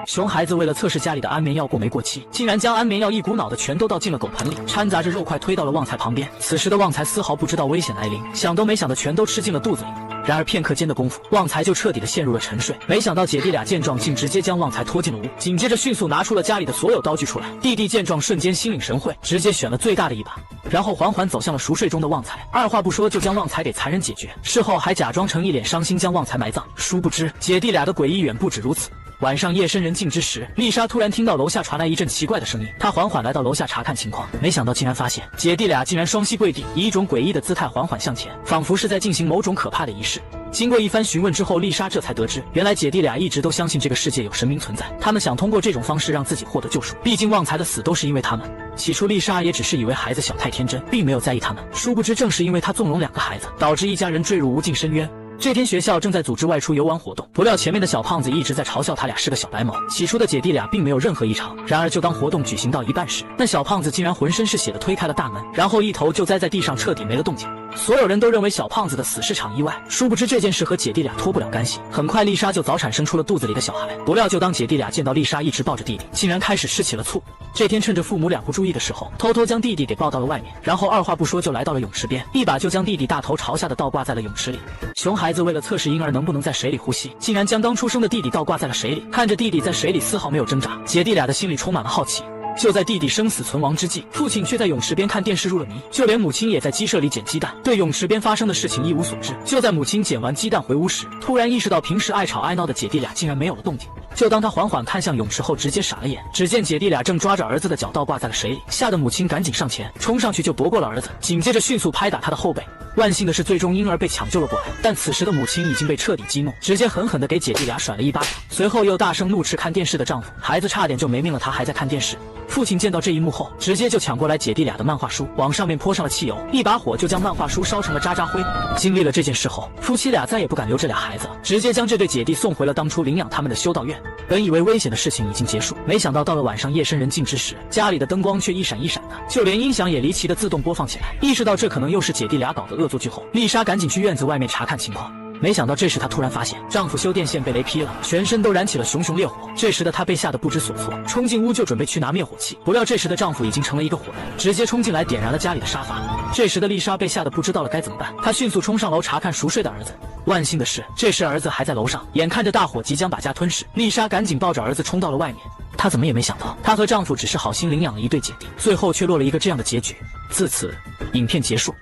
熊孩子为了测试家里的安眠药过没过期，竟然将安眠药一股脑的全都倒进了狗盆里，掺杂着肉块推到了旺财旁边。此时的旺财丝毫不知道危险来临，想都没想的全都吃进了肚子里。然而片刻间的功夫，旺财就彻底的陷入了沉睡。没想到姐弟俩见状，竟直接将旺财拖进了屋，紧接着迅速拿出了家里的所有刀具出来。弟弟见状瞬间心领神会，直接选了最大的一把，然后缓缓走向了熟睡中的旺财，二话不说就将旺财给残忍解决。事后还假装成一脸伤心将旺财埋葬。殊不知姐弟俩的诡异远不止如此。晚上夜深人静之时，丽莎突然听到楼下传来一阵奇怪的声音，她缓缓来到楼下查看情况，没想到竟然发现姐弟俩竟然双膝跪地，以一种诡异的姿态缓缓向前，仿佛是在进行某种可怕的仪式。经过一番询问之后，丽莎这才得知，原来姐弟俩一直都相信这个世界有神明存在，他们想通过这种方式让自己获得救赎，毕竟旺财的死都是因为他们。起初丽莎也只是以为孩子小太天真，并没有在意他们，殊不知正是因为她纵容两个孩子，导致一家人坠入无尽深渊。这天学校正在组织外出游玩活动，不料前面的小胖子一直在嘲笑他俩是个小白毛。起初的姐弟俩并没有任何异常，然而就当活动举行到一半时，那小胖子竟然浑身是血的推开了大门，然后一头就栽在地上，彻底没了动静。所有人都认为小胖子的死是场意外，殊不知这件事和姐弟俩脱不了干系。很快丽莎就早产生出了肚子里的小孩，不料就当姐弟俩见到丽莎一直抱着弟弟，竟然开始吃起了醋。这天趁着父母俩不注意的时候，偷偷将弟弟给抱到了外面，然后二话不说就来到了泳池边，一把就将弟弟大头朝下的倒挂在了泳池里。熊孩子为了测试婴儿能不能在水里呼吸，竟然将刚出生的弟弟倒挂在了水里。看着弟弟在水里丝毫没有挣扎，姐弟俩的心里充满了好奇。就在弟弟生死存亡之际，父亲却在泳池边看电视入了迷，就连母亲也在鸡舍里捡鸡蛋，对泳池边发生的事情一无所知。就在母亲捡完鸡蛋回屋时，突然意识到平时爱吵爱闹的姐弟俩竟然没有了动静。就当他缓缓看向泳池后，直接傻了眼，只见姐弟俩正抓着儿子的脚倒挂在了水里，吓得母亲赶紧上前冲上去就夺过了儿子，紧接着迅速拍打他的后背。万幸的是，最终婴儿被抢救了过来，但此时的母亲已经被彻底激怒，直接狠狠地给姐弟俩甩了一巴掌，随后又大声怒斥看电视的丈夫，孩子差点就没命了，他还在看电视。父亲见到这一幕后，直接就抢过来姐弟俩的漫画书，往上面泼上了汽油，一把火就将漫画书烧成了渣渣灰。经历了这件事后，夫妻俩再也不敢留这俩孩子了，直接将这对姐弟送回了当初领养他们的修道院。本以为危险的事情已经结束，没想到到了晚上夜深人静之时，家里的灯光却一闪一闪的，就连音响也离奇的自动播放起来。意识到这可能又是姐弟俩搞的恶作剧后，丽莎赶紧去院子外面查看情况。没想到这时她突然发现丈夫修电线被雷劈了，全身都燃起了熊熊烈火。这时的她被吓得不知所措，冲进屋就准备去拿灭火器，不料这时的丈夫已经成了一个火人，直接冲进来点燃了家里的沙发。这时的丽莎被吓得不知道了该怎么办，她迅速冲上楼查看熟睡的儿子。万幸的是，这时儿子还在楼上，眼看着大火即将把家吞噬，丽莎赶紧抱着儿子冲到了外面。她怎么也没想到，她和丈夫只是好心领养了一对姐弟，最后却落了一个这样的结局。自此，影片结束。